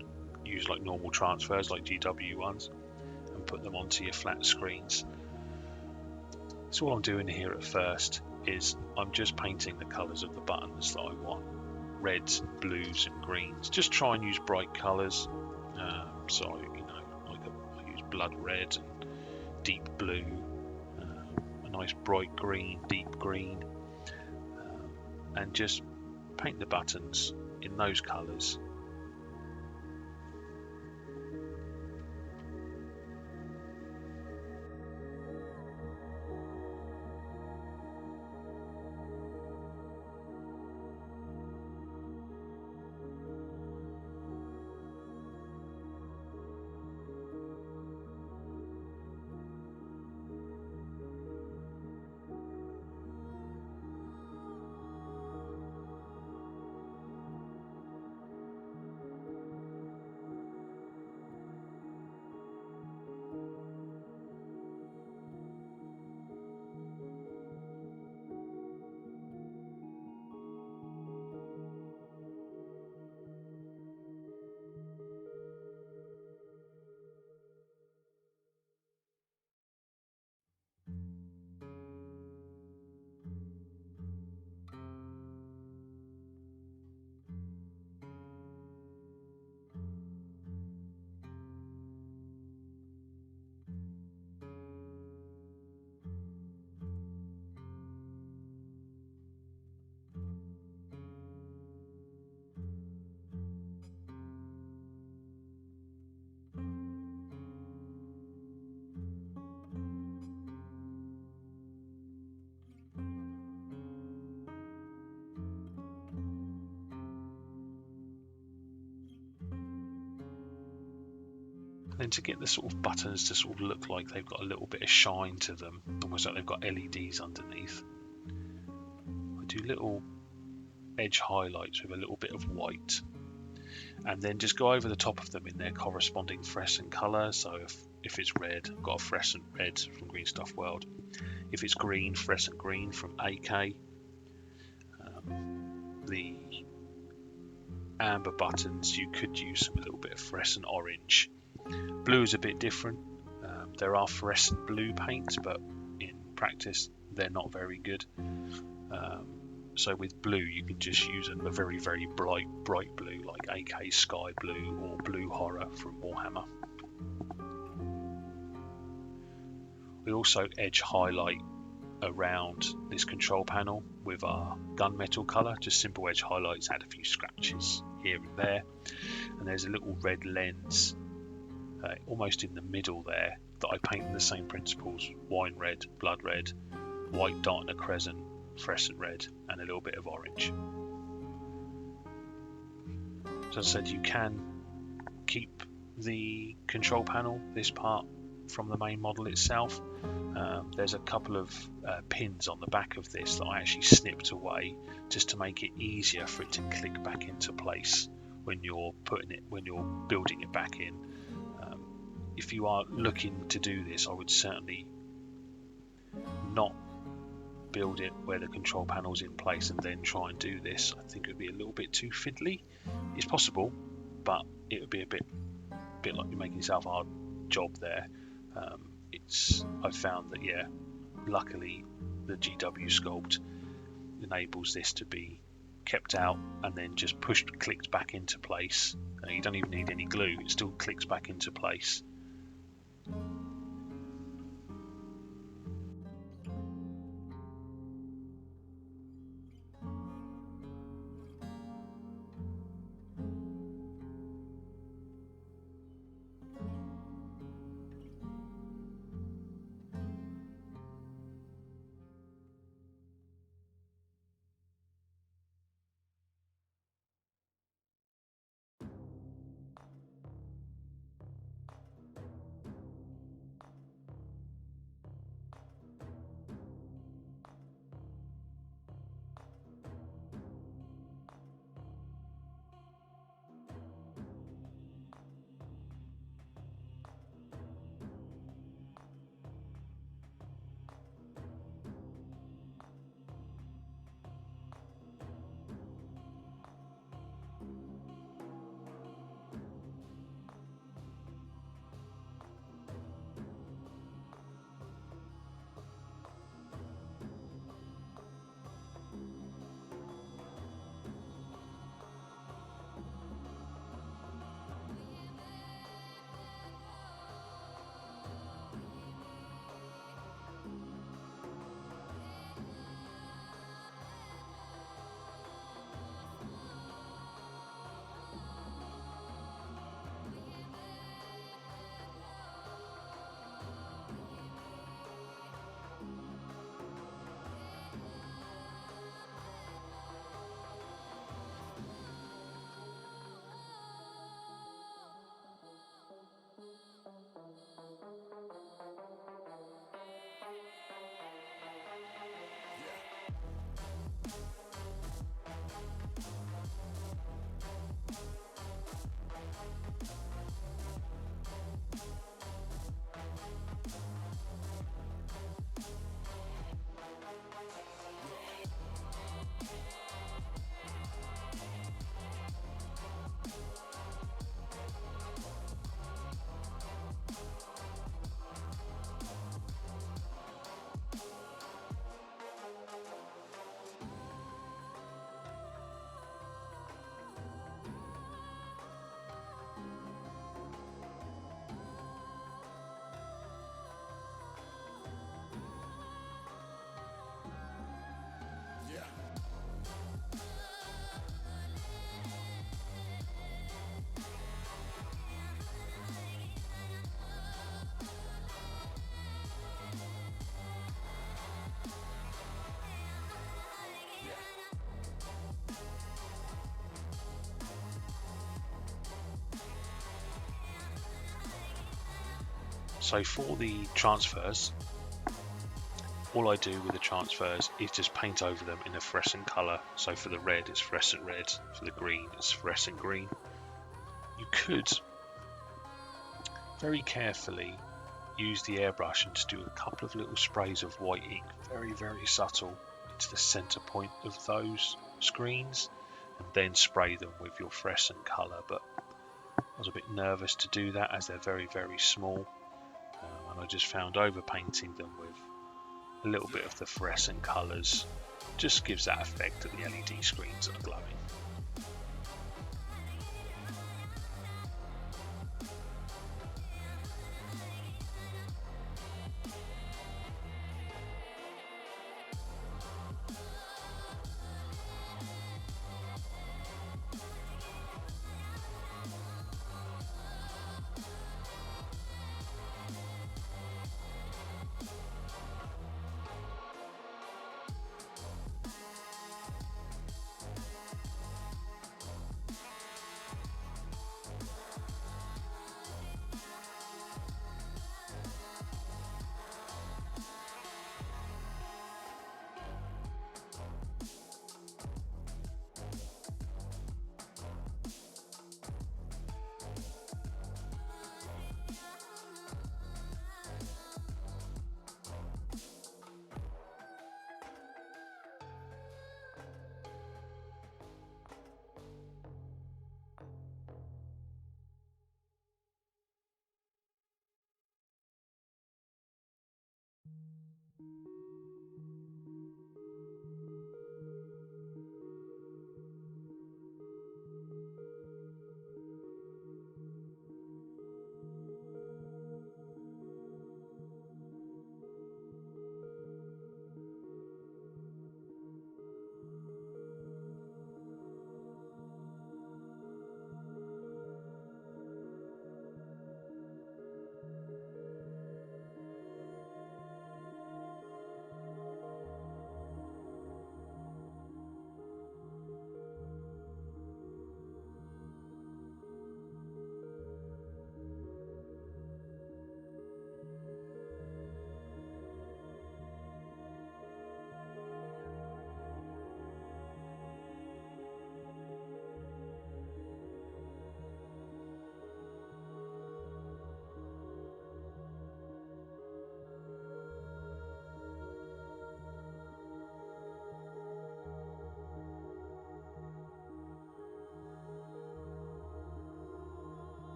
use like normal transfers like GW ones and put them onto your flat screens. So all I'm doing here at first is I'm just painting the colours of the buttons that I want: reds, blues and greens. Just try and use bright colours. So I use blood red and deep blue, a nice bright green, deep green, and just paint the buttons in those colours. Then to get the sort of buttons to sort of look like they've got a little bit of shine to them, almost like they've got LEDs underneath, I do little edge highlights with a little bit of white, and then just go over the top of them in their corresponding fluorescent colour. So if it's red, I've got a fluorescent red from Green Stuff World. If it's green, fluorescent green from AK. The amber buttons, you could use a little bit of fluorescent orange. Blue is a bit different. There are fluorescent blue paints, but in practice they're not very good. So with blue, you can just use a very, very bright blue, like AK Sky Blue or Blue Horror from Warhammer. We also edge highlight around this control panel with our gunmetal colour, just simple edge highlights, add a few scratches here and there. And there's a little red lens almost in the middle there that I paint in the same principles: wine red, blood red, white dot and a crescent, fluorescent red, and a little bit of orange. So as I said, you can keep the control panel, this part, from the main model itself. There's a couple of pins on the back of this that I actually snipped away just to make it easier for it to click back into place when you're building it back in. If you are looking to do this, I would certainly not build it where the control panel's in place and then try and do this. I think it would be a little bit too fiddly. It's possible, but it would be a bit like you're making yourself a hard job there. I've found that, yeah, luckily the GW sculpt enables this to be kept out and then just clicked back into place. You don't even need any glue, it still clicks back into place. So for the transfers, all I do with the transfers is just paint over them in a fluorescent colour. So for the red, it's fluorescent red. For the green, it's fluorescent green. You could very carefully use the airbrush and just do a couple of little sprays of white ink, very, very subtle, into the centre point of those screens, and then spray them with your fluorescent colour. But I was a bit nervous to do that as they're very, very small. And I just found overpainting them with a little bit of the fluorescent colours just gives that effect that the LED screens are glowing.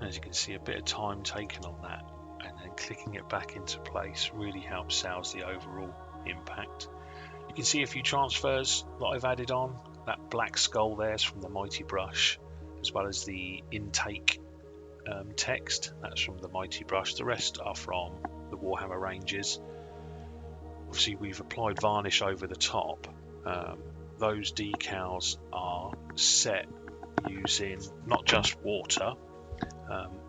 As you can see, a bit of time taken on that, and then clicking it back into place really helps sales the overall impact. You can see a few transfers that I've added on. That black skull there is from the Mighty Brush, as well as the intake text, that's from the Mighty Brush. The rest are from the Warhammer ranges. Obviously we've applied varnish over the top. Those decals are set using not just water,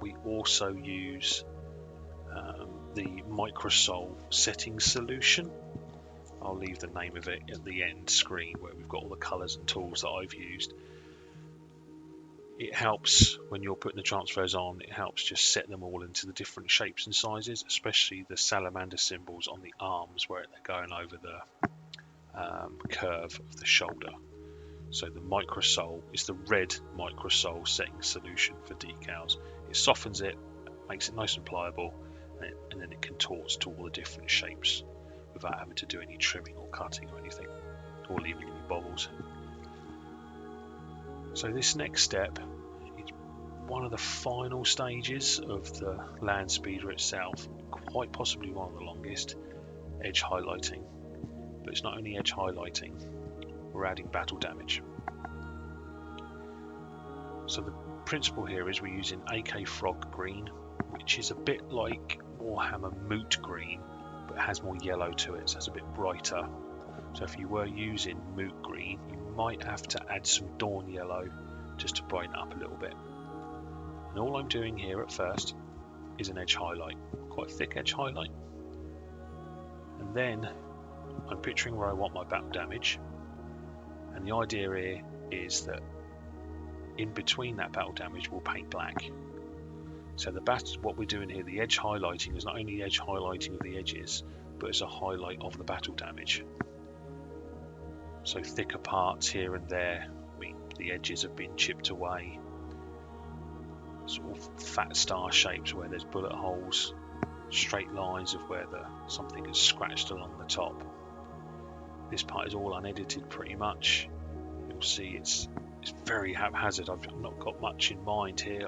we also use the Microsol setting solution. I'll leave the name of it at the end screen where we've got all the colours and tools that I've used. It helps when you're putting the transfers on, it helps just set them all into the different shapes and sizes, especially the salamander symbols on the arms where they're going over the curve of the shoulder. So the microsole is the red microsole setting solution for decals. It softens it, makes it nice and pliable, and then it contorts to all the different shapes without having to do any trimming or cutting or anything, or leaving any bobbles. So this next step is one of the final stages of the land speeder itself, quite possibly one of the longest, edge highlighting. But it's not only edge highlighting, we're adding battle damage. So the principle here is we're using AK Frog Green, which is a bit like Warhammer Moot Green, but has more yellow to it, so it's a bit brighter. So if you were using Moot Green, you might have to add some Dawn Yellow just to brighten it up a little bit. And all I'm doing here at first is an edge highlight, quite a thick edge highlight. And then I'm picturing where I want my battle damage. And the idea here is that in between that battle damage we'll paint black. So what we're doing here, the edge highlighting, is not only edge highlighting of the edges, but it's a highlight of the battle damage. So thicker parts here and there, the edges have been chipped away. Sort of fat star shapes where there's bullet holes, straight lines of where something is scratched along the top. This part is all unedited pretty much. You'll see it's very haphazard. I've not got much in mind here.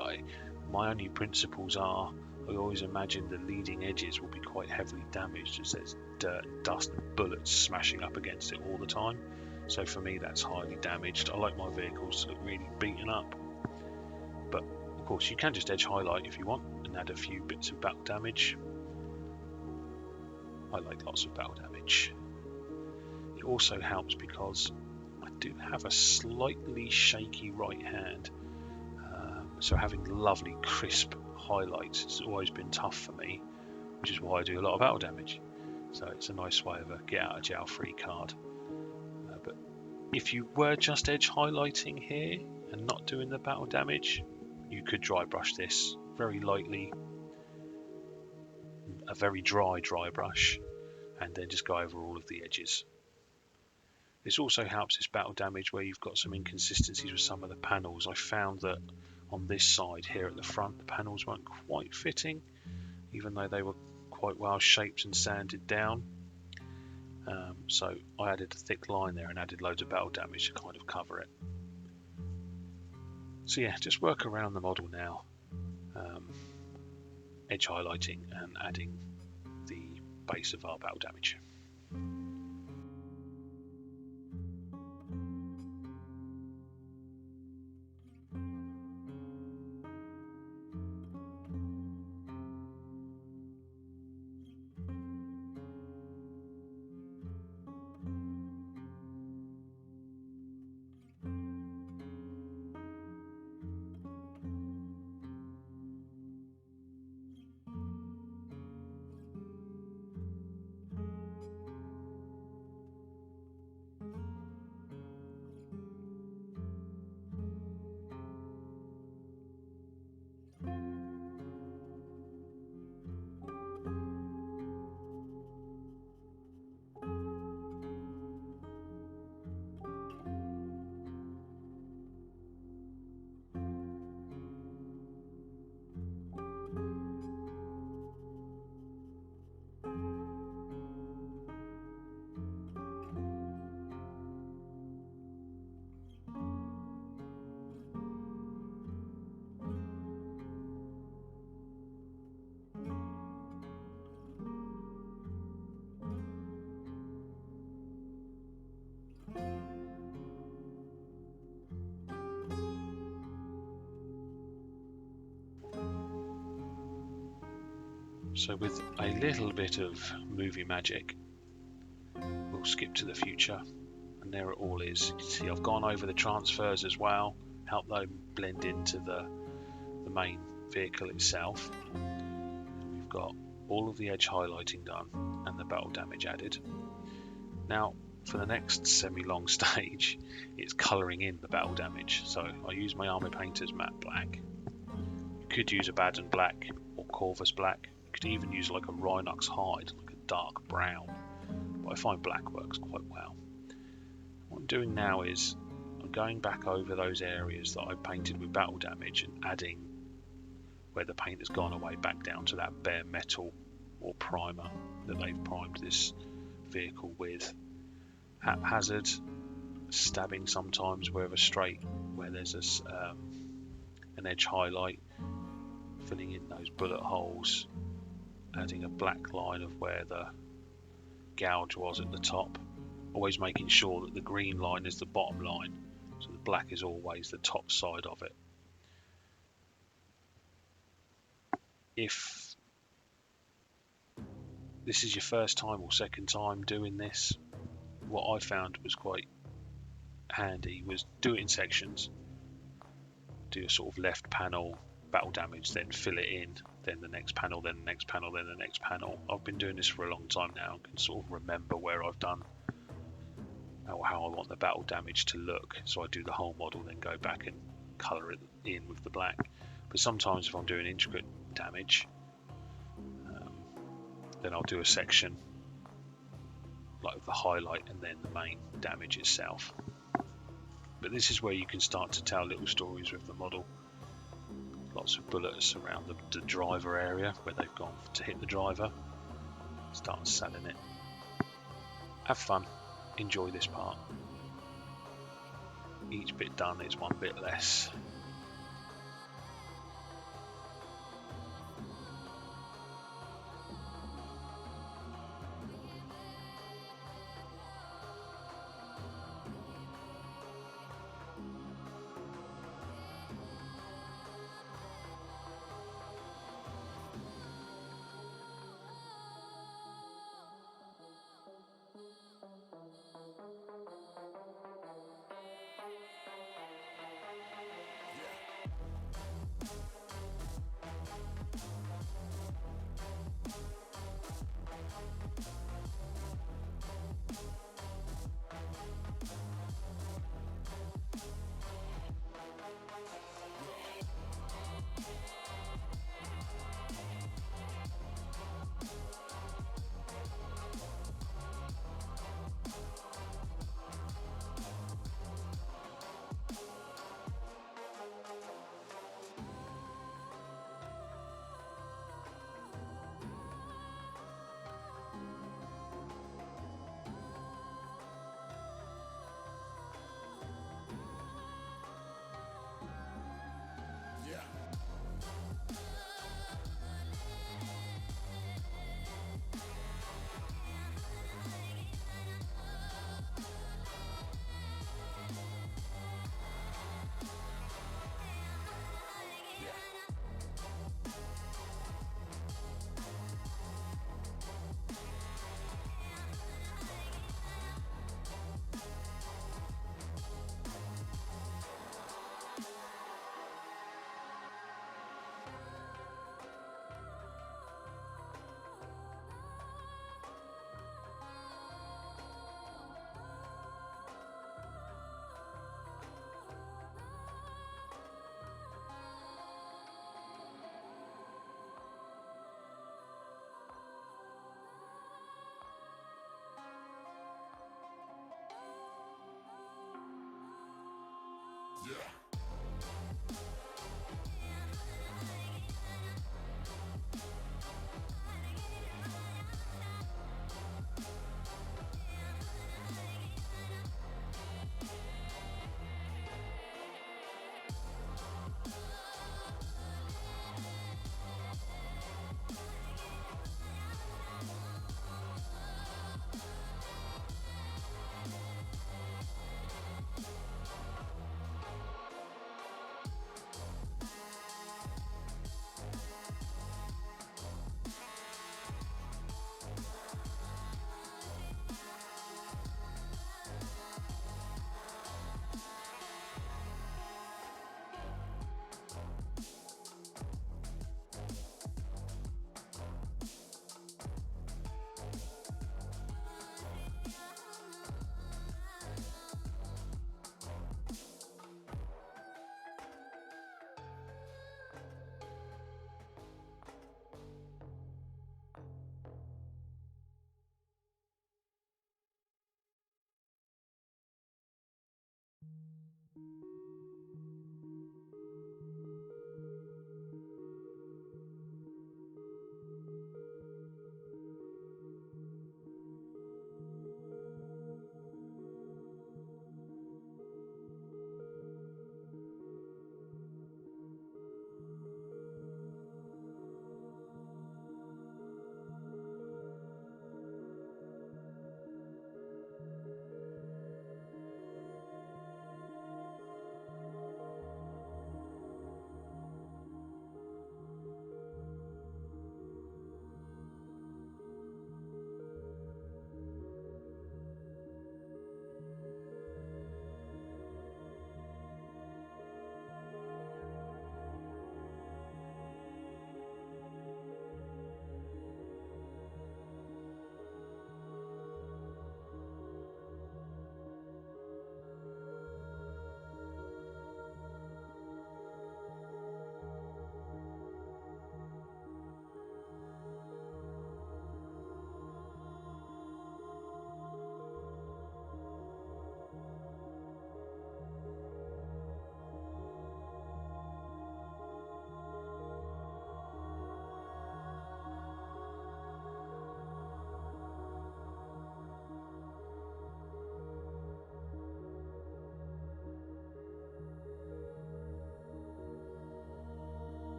My only principles are, I always imagine the leading edges will be quite heavily damaged as there's dirt and dust and bullets smashing up against it all the time. So for me that's highly damaged. I like my vehicles to look really beaten up. But of course you can just edge highlight if you want and add a few bits of battle damage. I like lots of battle damage. It also helps because I do have a slightly shaky right hand. So having lovely crisp highlights has always been tough for me, which is why I do a lot of battle damage. So it's a nice way of a get out of jail free card. But if you were just edge highlighting here and not doing the battle damage, you could dry brush this very lightly, a very dry brush, and then just go over all of the edges. This also helps this battle damage where you've got some inconsistencies with some of the panels. I found that on this side here at the front, the panels weren't quite fitting, even though they were quite well shaped and sanded down. So I added a thick line there and added loads of battle damage to kind of cover it. So yeah, just work around the model now, edge highlighting and adding the base of our battle damage. So with a little bit of movie magic, we'll skip to the future, and there it all is. You can see I've gone over the transfers as well, help them blend into the main vehicle itself. We've got all of the edge highlighting done and the battle damage added. Now, for the next semi-long stage, it's colouring in the battle damage. So I use my Armour Painter's matte black. You could use a Baden black or Corvus black. You could even use like a Rhinox hide, like a dark brown. But I find black works quite well. What I'm doing now is I'm going back over those areas that I painted with battle damage and adding where the paint has gone away back down to that bare metal or primer that they've primed this vehicle with. Haphazard, stabbing sometimes wherever straight, where there's an edge highlight, filling in those bullet holes, adding a black line of where the gouge was at the top, always making sure that the green line is the bottom line, so the black is always the top side of it. If this is your first time or second time doing this, what I found was quite handy was do it in sections. Do a sort of left panel, battle damage, then fill it in, then the next panel, then the next panel, then the next panel. I've been doing this for a long time now and can sort of remember where I've done or how I want the battle damage to look. So I do the whole model, then go back and colour it in with the black. But sometimes if I'm doing intricate damage, then I'll do a section like the highlight and then the main damage itself. But this is where you can start to tell little stories with the model. Lots of bullets around the driver area where they've gone to hit the driver. Start selling it. Have fun. Enjoy this part. Each bit done is one bit less.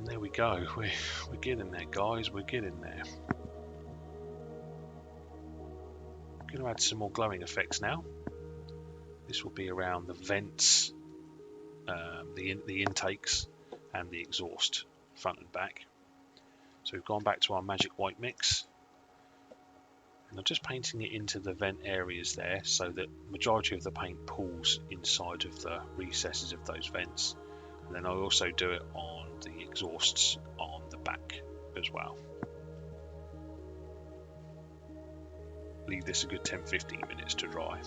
there we go. We're getting there, guys. We're getting there. I'm going to add some more glowing effects now. This will be around the vents, the intakes, and the exhaust, front and back. So we've gone back to our magic white mix, and I'm just painting it into the vent areas there, so that the majority of the paint pools inside of the recesses of those vents. And then I also do it on the exhausts on the back as well. Leave this a good 10-15 minutes to dry.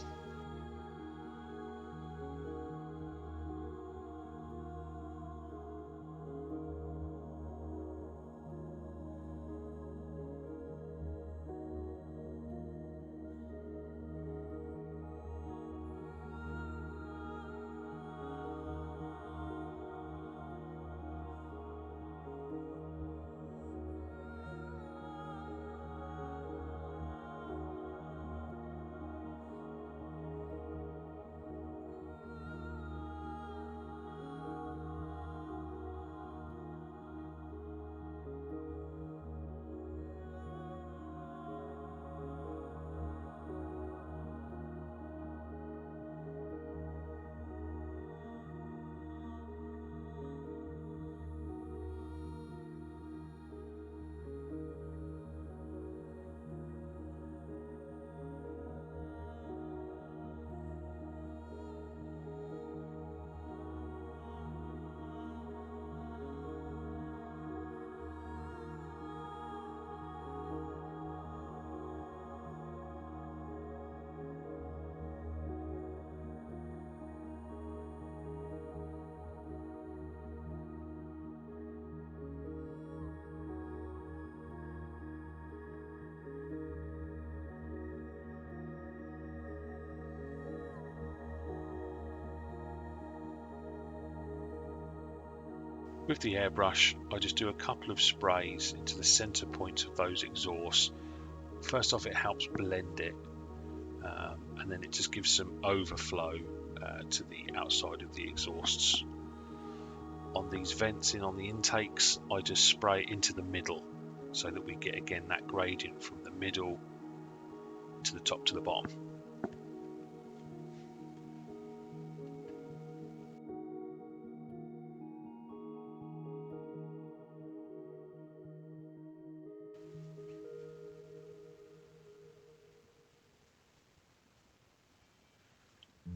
With the airbrush, I just do a couple of sprays into the center points of those exhausts. First off, it helps blend it, and then it just gives some overflow to the outside of the exhausts. On these vents and on the intakes, I just spray into the middle, so that we get again that gradient from the middle to the top to the bottom.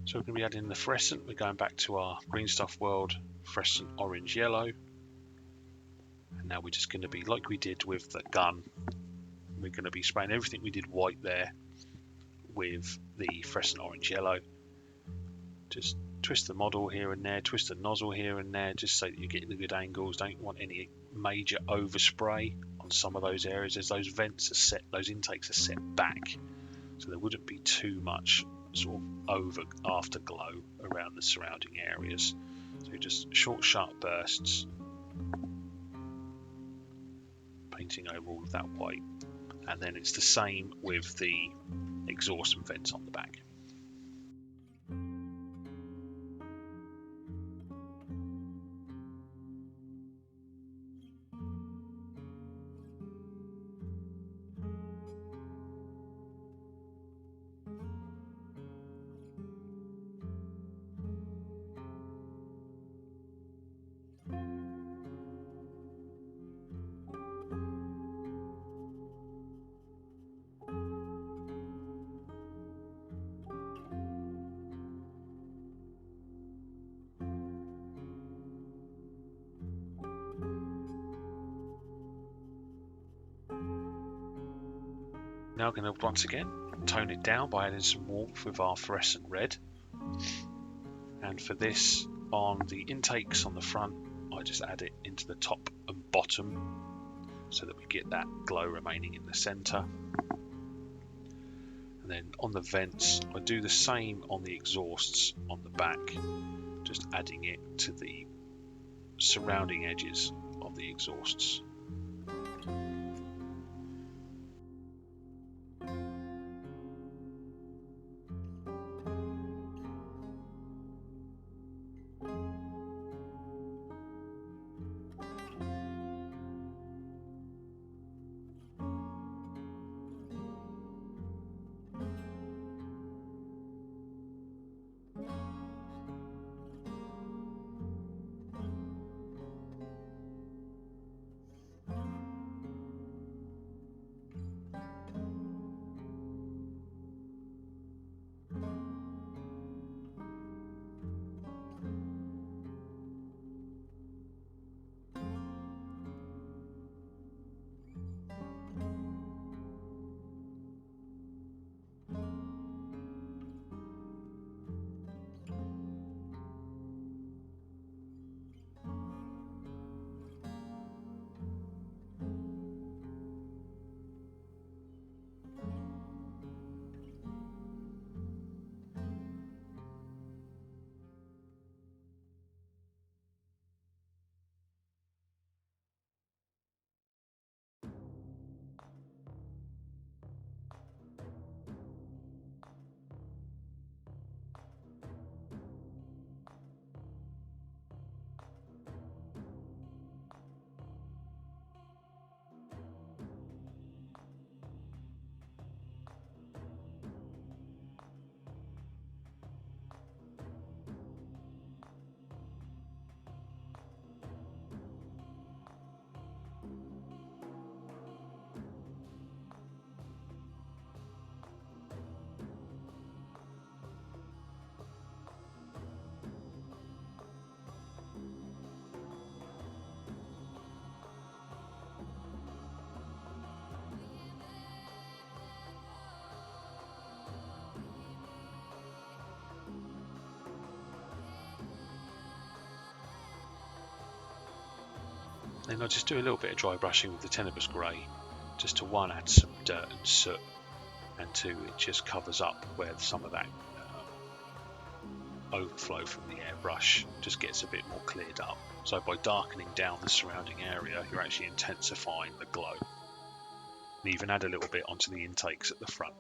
So we're going to be adding the fluorescent. We're going back to our green stuff world, fluorescent orange yellow. And now we're just going to be, like we did with the gun, we're going to be spraying everything we did white there with the fluorescent orange yellow. Just twist the model here and there, twist the nozzle here and there, just so that you get the good angles. Don't want any major overspray on some of those areas, as those vents are set, those intakes are set back, so there wouldn't be too much sort of afterglow around the surrounding areas. So just short, sharp bursts, painting over all of that white, and then it's the same with the exhaust and vents on the back. Now I'm going to once again tone it down by adding some warmth with our fluorescent red. And for this, on the intakes on the front, I just add it into the top and bottom so that we get that glow remaining in the center. And then on the vents, I do the same on the exhausts on the back, just adding it to the surrounding edges of the exhausts. Then I'll just do a little bit of dry brushing with the Tenebrous Grey, just to one, add some dirt and soot, and two, it just covers up where some of that overflow from the airbrush just gets a bit more cleared up. So by darkening down the surrounding area, you're actually intensifying the glow. And even add a little bit onto the intakes at the front.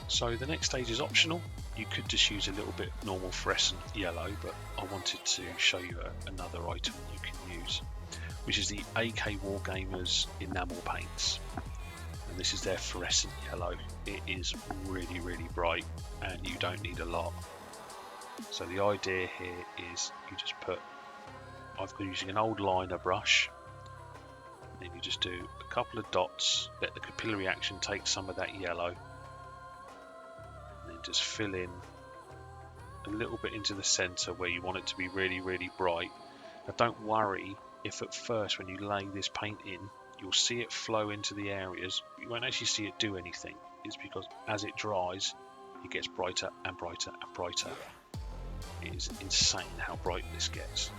So the next stage is optional. You could just use a little bit of normal fluorescent yellow, but I wanted to show you another item you can use, which is the AK Wargamers Enamel Paints. And this is their fluorescent yellow. It is really, really bright, and you don't need a lot. So the idea here is you just I've been using an old liner brush, and you just do a couple of dots, let the capillary action take some of that yellow, and then just fill in a little bit into the center where you want it to be really, really bright. Now don't worry if at first when you lay this paint in, you'll see it flow into the areas, but you won't actually see it do anything. It's because as it dries, it gets brighter and brighter and brighter. It is insane how bright this gets.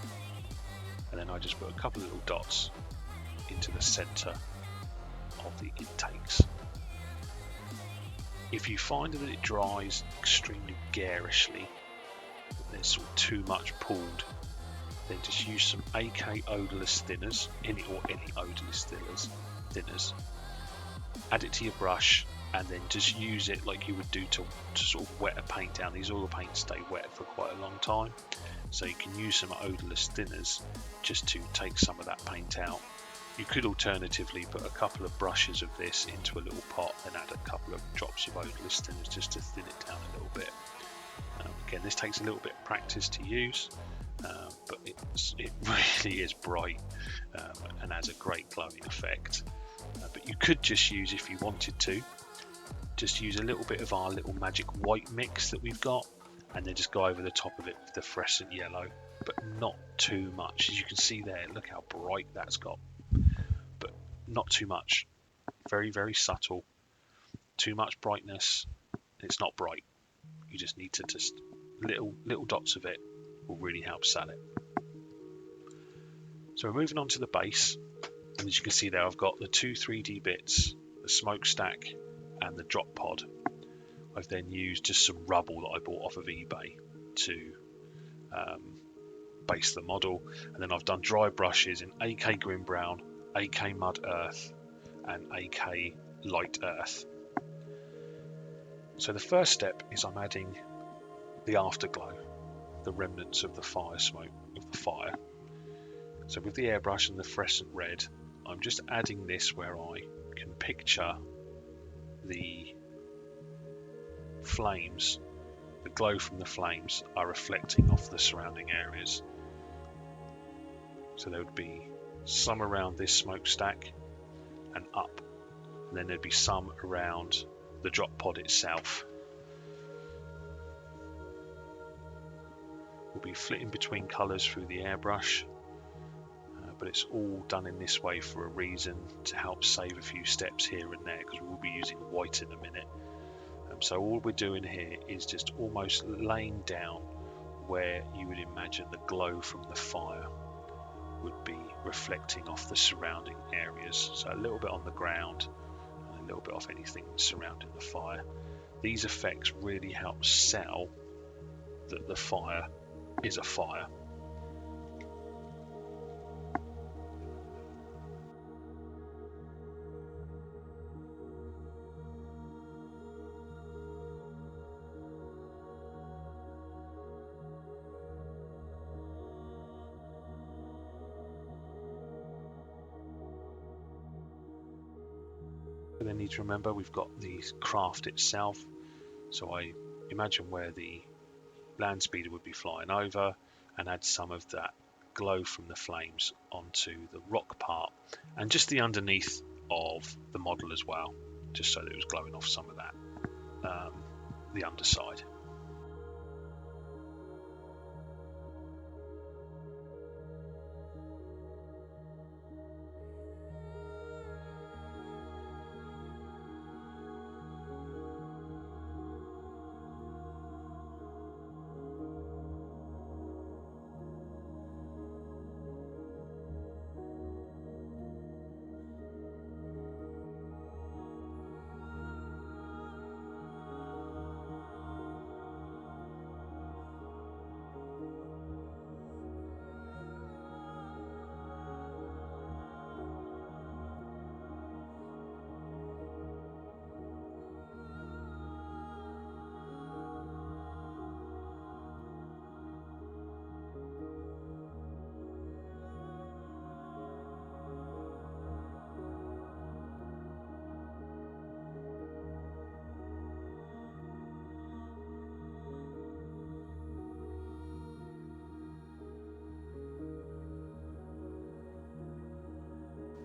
And then I just put a couple of little dots into the center of the intakes. If you find that it dries extremely garishly, that there's sort of too much pooled, then just use some AK odorless thinners, any odorless thinners. Add it to your brush, and then just use it like you would do to sort of wet a paint down. These oil paints stay wet for quite a long time, so you can use some odorless thinners just to take some of that paint out. You could alternatively put a couple of brushes of this into a little pot and add a couple of drops of odorless thinners just to thin it down a little bit. Again, this takes a little bit of practice to use, but it really is bright and has a great glowing effect. But you could just use, if you wanted to, just use a little bit of our little magic white mix that we've got, and then just go over the top of it with the fluorescent yellow, but not too much. As you can see there, look how bright that's got, but not too much. Very, very subtle. Too much brightness, it's not bright. You just need to just little dots of it will really help sell it. So we're moving on to the base, and as you can see there, I've got the two 3D bits, the smokestack and the drop pod. I've then used just some rubble that I bought off of eBay to base the model, and then I've done dry brushes in AK Grim Brown, AK Mud Earth and AK Light Earth. So the first step is I'm adding the afterglow, the remnants of the fire smoke of the fire. So with the airbrush and the fluorescent red, I'm just adding this where I can picture the flames, the glow from the flames are reflecting off the surrounding areas. So there would be some around this smokestack and up, and then there'd be some around the drop pod itself. We'll be flitting between colours through the airbrush, but it's all done in this way for a reason, to help save a few steps here and there, because we'll be using white in a minute. So all we're doing here is just almost laying down where you would imagine the glow from the fire would be reflecting off the surrounding areas. So a little bit on the ground and a little bit off anything surrounding the fire. These effects really help sell that the fire is a fire. We then need to remember we've got the craft itself. So I imagine where the land speeder would be flying over, and add some of that glow from the flames onto the rock part and just the underneath of the model as well, just so that it was glowing off some of that, the underside.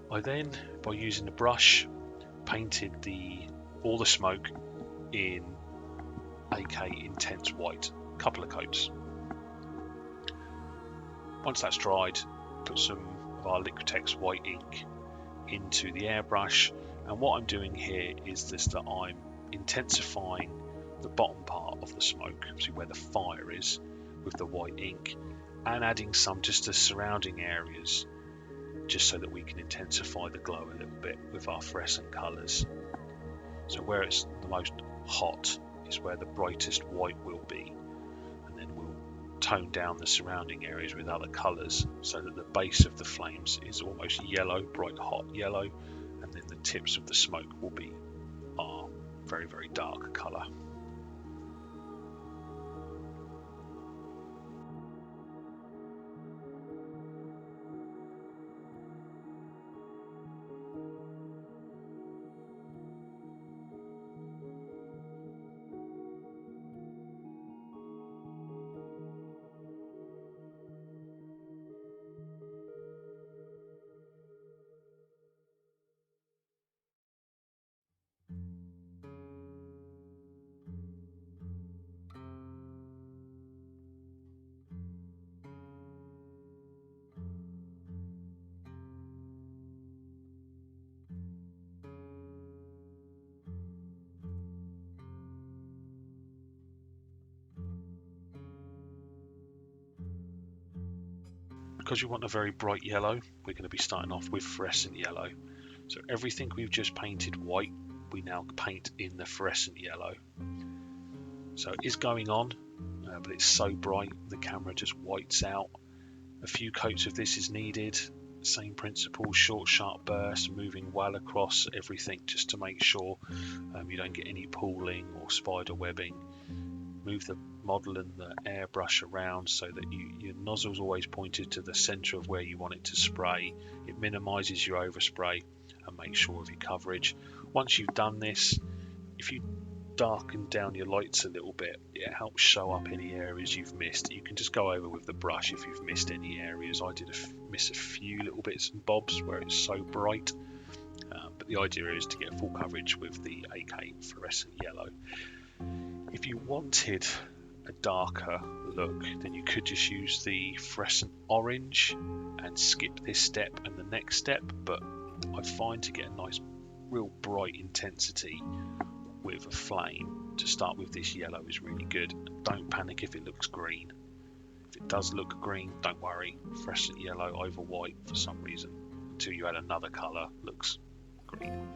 I then, by using the brush, painted all the smoke in AK Intense White, a couple of coats. Once that's dried, put some of our Liquitex white ink into the airbrush, and what I'm doing here is that I'm intensifying the bottom part of the smoke, see where the fire is, with the white ink, and adding some just to surrounding areas, just so that we can intensify the glow a little bit with our fluorescent colours. So where it's the most hot is where the brightest white will be, and then we'll tone down the surrounding areas with other colours so that the base of the flames is almost yellow, bright hot yellow, and then the tips of the smoke will be our very, very dark colour. Because we want a very bright yellow, we're going to be starting off with fluorescent yellow. So everything we've just painted white, we now paint in the fluorescent yellow. So it is going on, but it's so bright the camera just whites out. A few coats of this is needed. Same principle, short sharp bursts, moving well across everything just to make sure you don't get any pooling or spider webbing. Move the model and the airbrush around so that your nozzle's always pointed to the center of where you want it to spray. It minimizes your overspray and makes sure of your coverage. Once you've done this, if you darken down your lights a little bit, it helps show up any areas you've missed. You can just go over with the brush if you've missed any areas. I did miss a few little bits and bobs where it's so bright, but the idea is to get full coverage with the AK fluorescent yellow. If you wanted a darker look, then you could just use the fluorescent orange and skip this step and the next step, but I find to get a nice real bright intensity with a flame, to start with this yellow is really good. Don't panic if it looks green. If it does look green, don't worry. Fluorescent yellow over white for some reason, until you add another colour, looks green.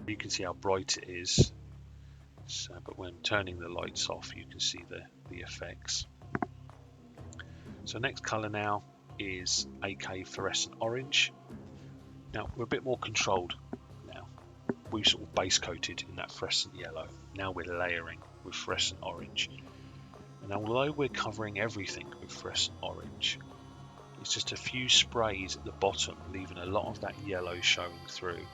You can see how bright it is, so, but when turning the lights off you can see the effects. So next colour now is AK Fluorescent Orange. Now we're a bit more controlled now. We've sort of base coated in that fluorescent yellow. Now we're layering with fluorescent orange. And although we're covering everything with fluorescent orange, it's just a few sprays at the bottom, leaving a lot of that yellow showing through.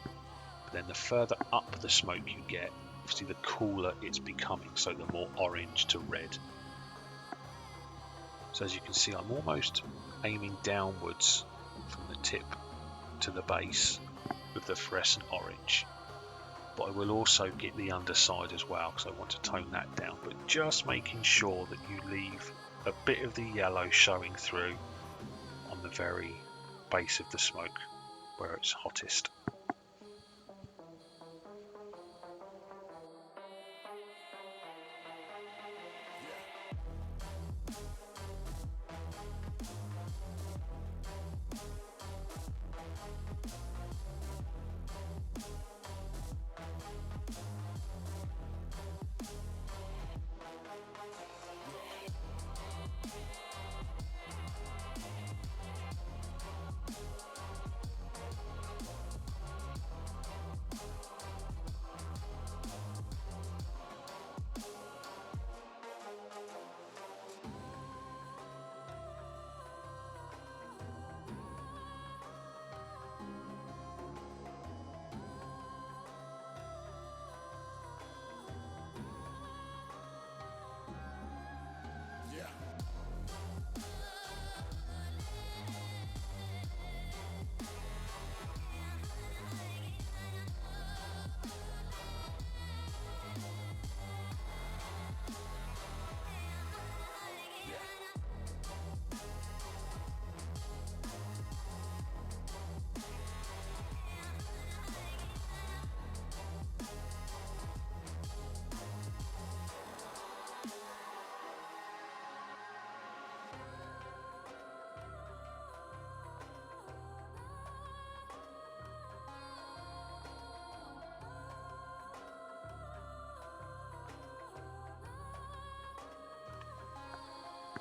But then the further up the smoke you get, obviously the cooler it's becoming, so the more orange to red. So as you can see, I'm almost aiming downwards from the tip to the base with the fluorescent orange. But I will also get the underside as well, because I want to tone that down. But just making sure that you leave a bit of the yellow showing through on the very base of the smoke where it's hottest.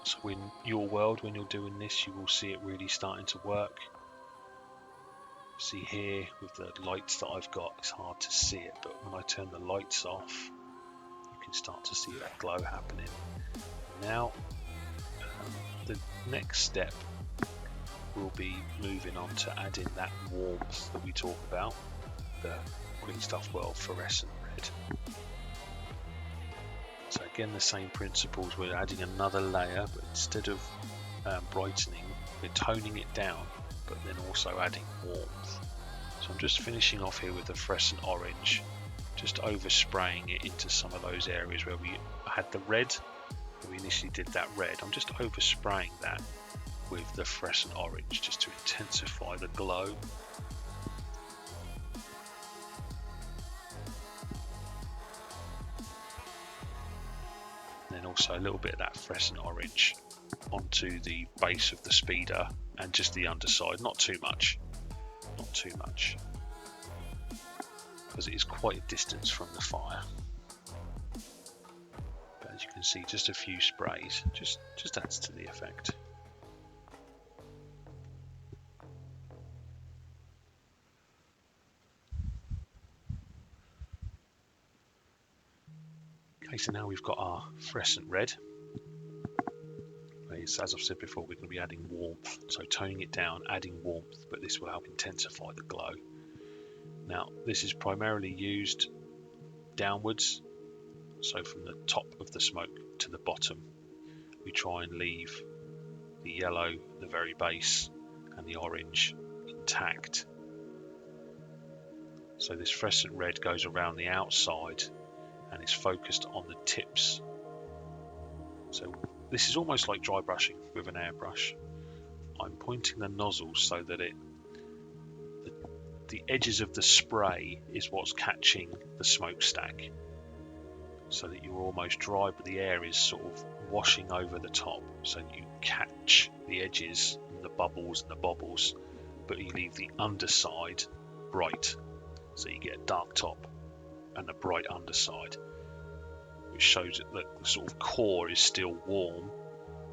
So in your world, when you're doing this, you will see it really starting to work. See here with the lights that I've got, it's hard to see it, but when I turn the lights off, you can start to see that glow happening. Now, the next step will be moving on to adding that warmth that we talk about, the Green Stuff World fluorescent red. So again, the same principles, we're adding another layer, but instead of brightening, we're toning it down, but then also adding warmth. So I'm just finishing off here with the fluorescent orange, just overspraying it into some of those areas where we had the red, where we initially did that red. I'm just overspraying that with the fluorescent orange just to intensify the glow. Then also a little bit of that fluorescent orange onto the base of the speeder and just the underside, not too much, because it is quite a distance from the fire. But as you can see, just a few sprays just adds to the effect. Okay, so now we've got our fluorescent red. As I've said before, we're going to be adding warmth, so toning it down, adding warmth, but this will help intensify the glow. Now, this is primarily used downwards, so from the top of the smoke to the bottom, we try and leave the yellow, the very base, and the orange intact. So this fluorescent red goes around the outside and is focused on the tips. So this is almost like dry brushing with an airbrush. I'm pointing the nozzle so that the edges of the spray is what's catching the smokestack, so that you're almost dry but the air is sort of washing over the top, so that you catch the edges and the bubbles and the bobbles, but you leave the underside bright, so you get a dark top and a bright underside, which shows that the sort of core is still warm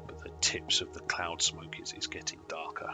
but the tips of the cloud smoke is getting darker.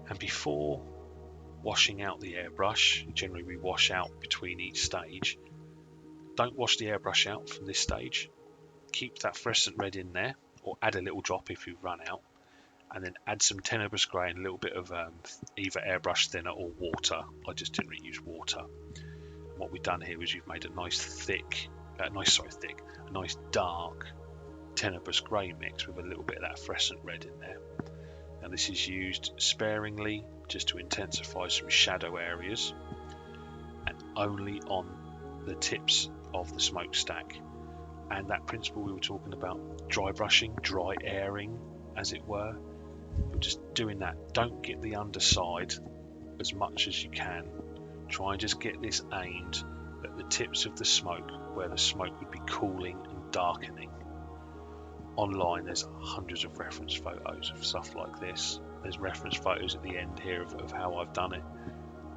And before washing out the airbrush, generally we wash out between each stage. Don't wash the airbrush out from this stage. Keep that fluorescent red in there, or add a little drop if you've run out, and then add some tenebrous grey and a little bit of either airbrush thinner or water. I just generally use water. And what we've done here is you've made a nice dark tenebrous grey mix with a little bit of that fluorescent red in there. And this is used sparingly just to intensify some shadow areas and only on the tips of the smokestack. And that principle we were talking about, dry brushing, dry airing as it were, you're just doing that. Don't get the underside as much as you can. Try and just get this aimed at the tips of the smoke where the smoke would be cooling and darkening. Online there's hundreds of reference photos of stuff like this. There's reference photos at the end here of how I've done it,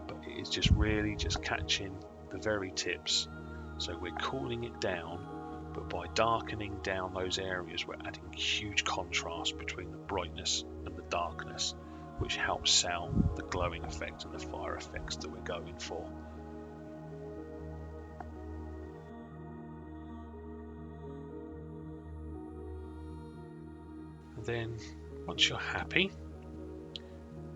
but it is just really just catching the very tips. So we're cooling it down, but by darkening down those areas we're adding huge contrast between the brightness and the darkness, which helps sell the glowing effect and the fire effects that we're going for. And then once you're happy,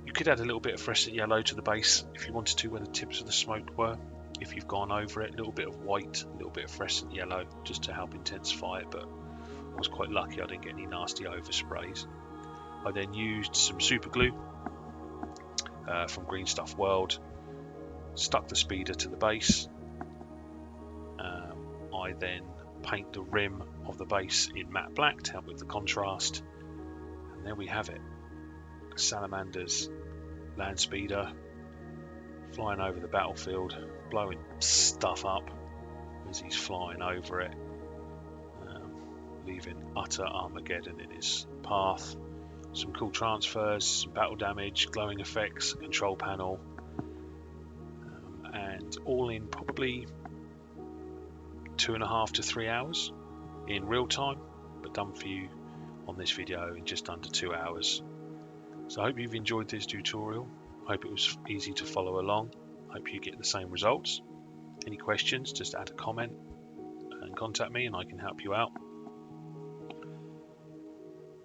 you could add a little bit of fluorescent yellow to the base if you wanted to, where the tips of the smoke were. If you've gone over it, a little bit of white, a little bit of fluorescent yellow, just to help intensify it, but I was quite lucky I didn't get any nasty oversprays. I then used some super glue from Green Stuff World, stuck the speeder to the base. I then paint the rim of the base in matte black to help with the contrast, and there we have it. Salamanders land speeder flying over the battlefield, blowing stuff up as he's flying over it, leaving utter Armageddon in his path. Some cool transfers, some battle damage, glowing effects, control panel, and all in probably 2.5 to 3 hours in real time, but done for you on this video in just under 2 hours. So I hope you've enjoyed this tutorial. I hope it was easy to follow along. I hope you get the same results. Any questions, just add a comment and contact me and I can help you out.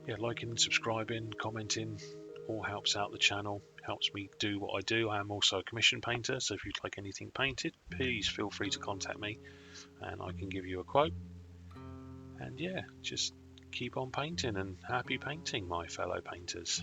Yeah, liking, subscribing, commenting all helps out the channel, helps me do what I do. I am also a commission painter, so if you'd like anything painted, please feel free to contact me and I can give you a quote. And yeah, just keep on painting, and happy painting, my fellow painters.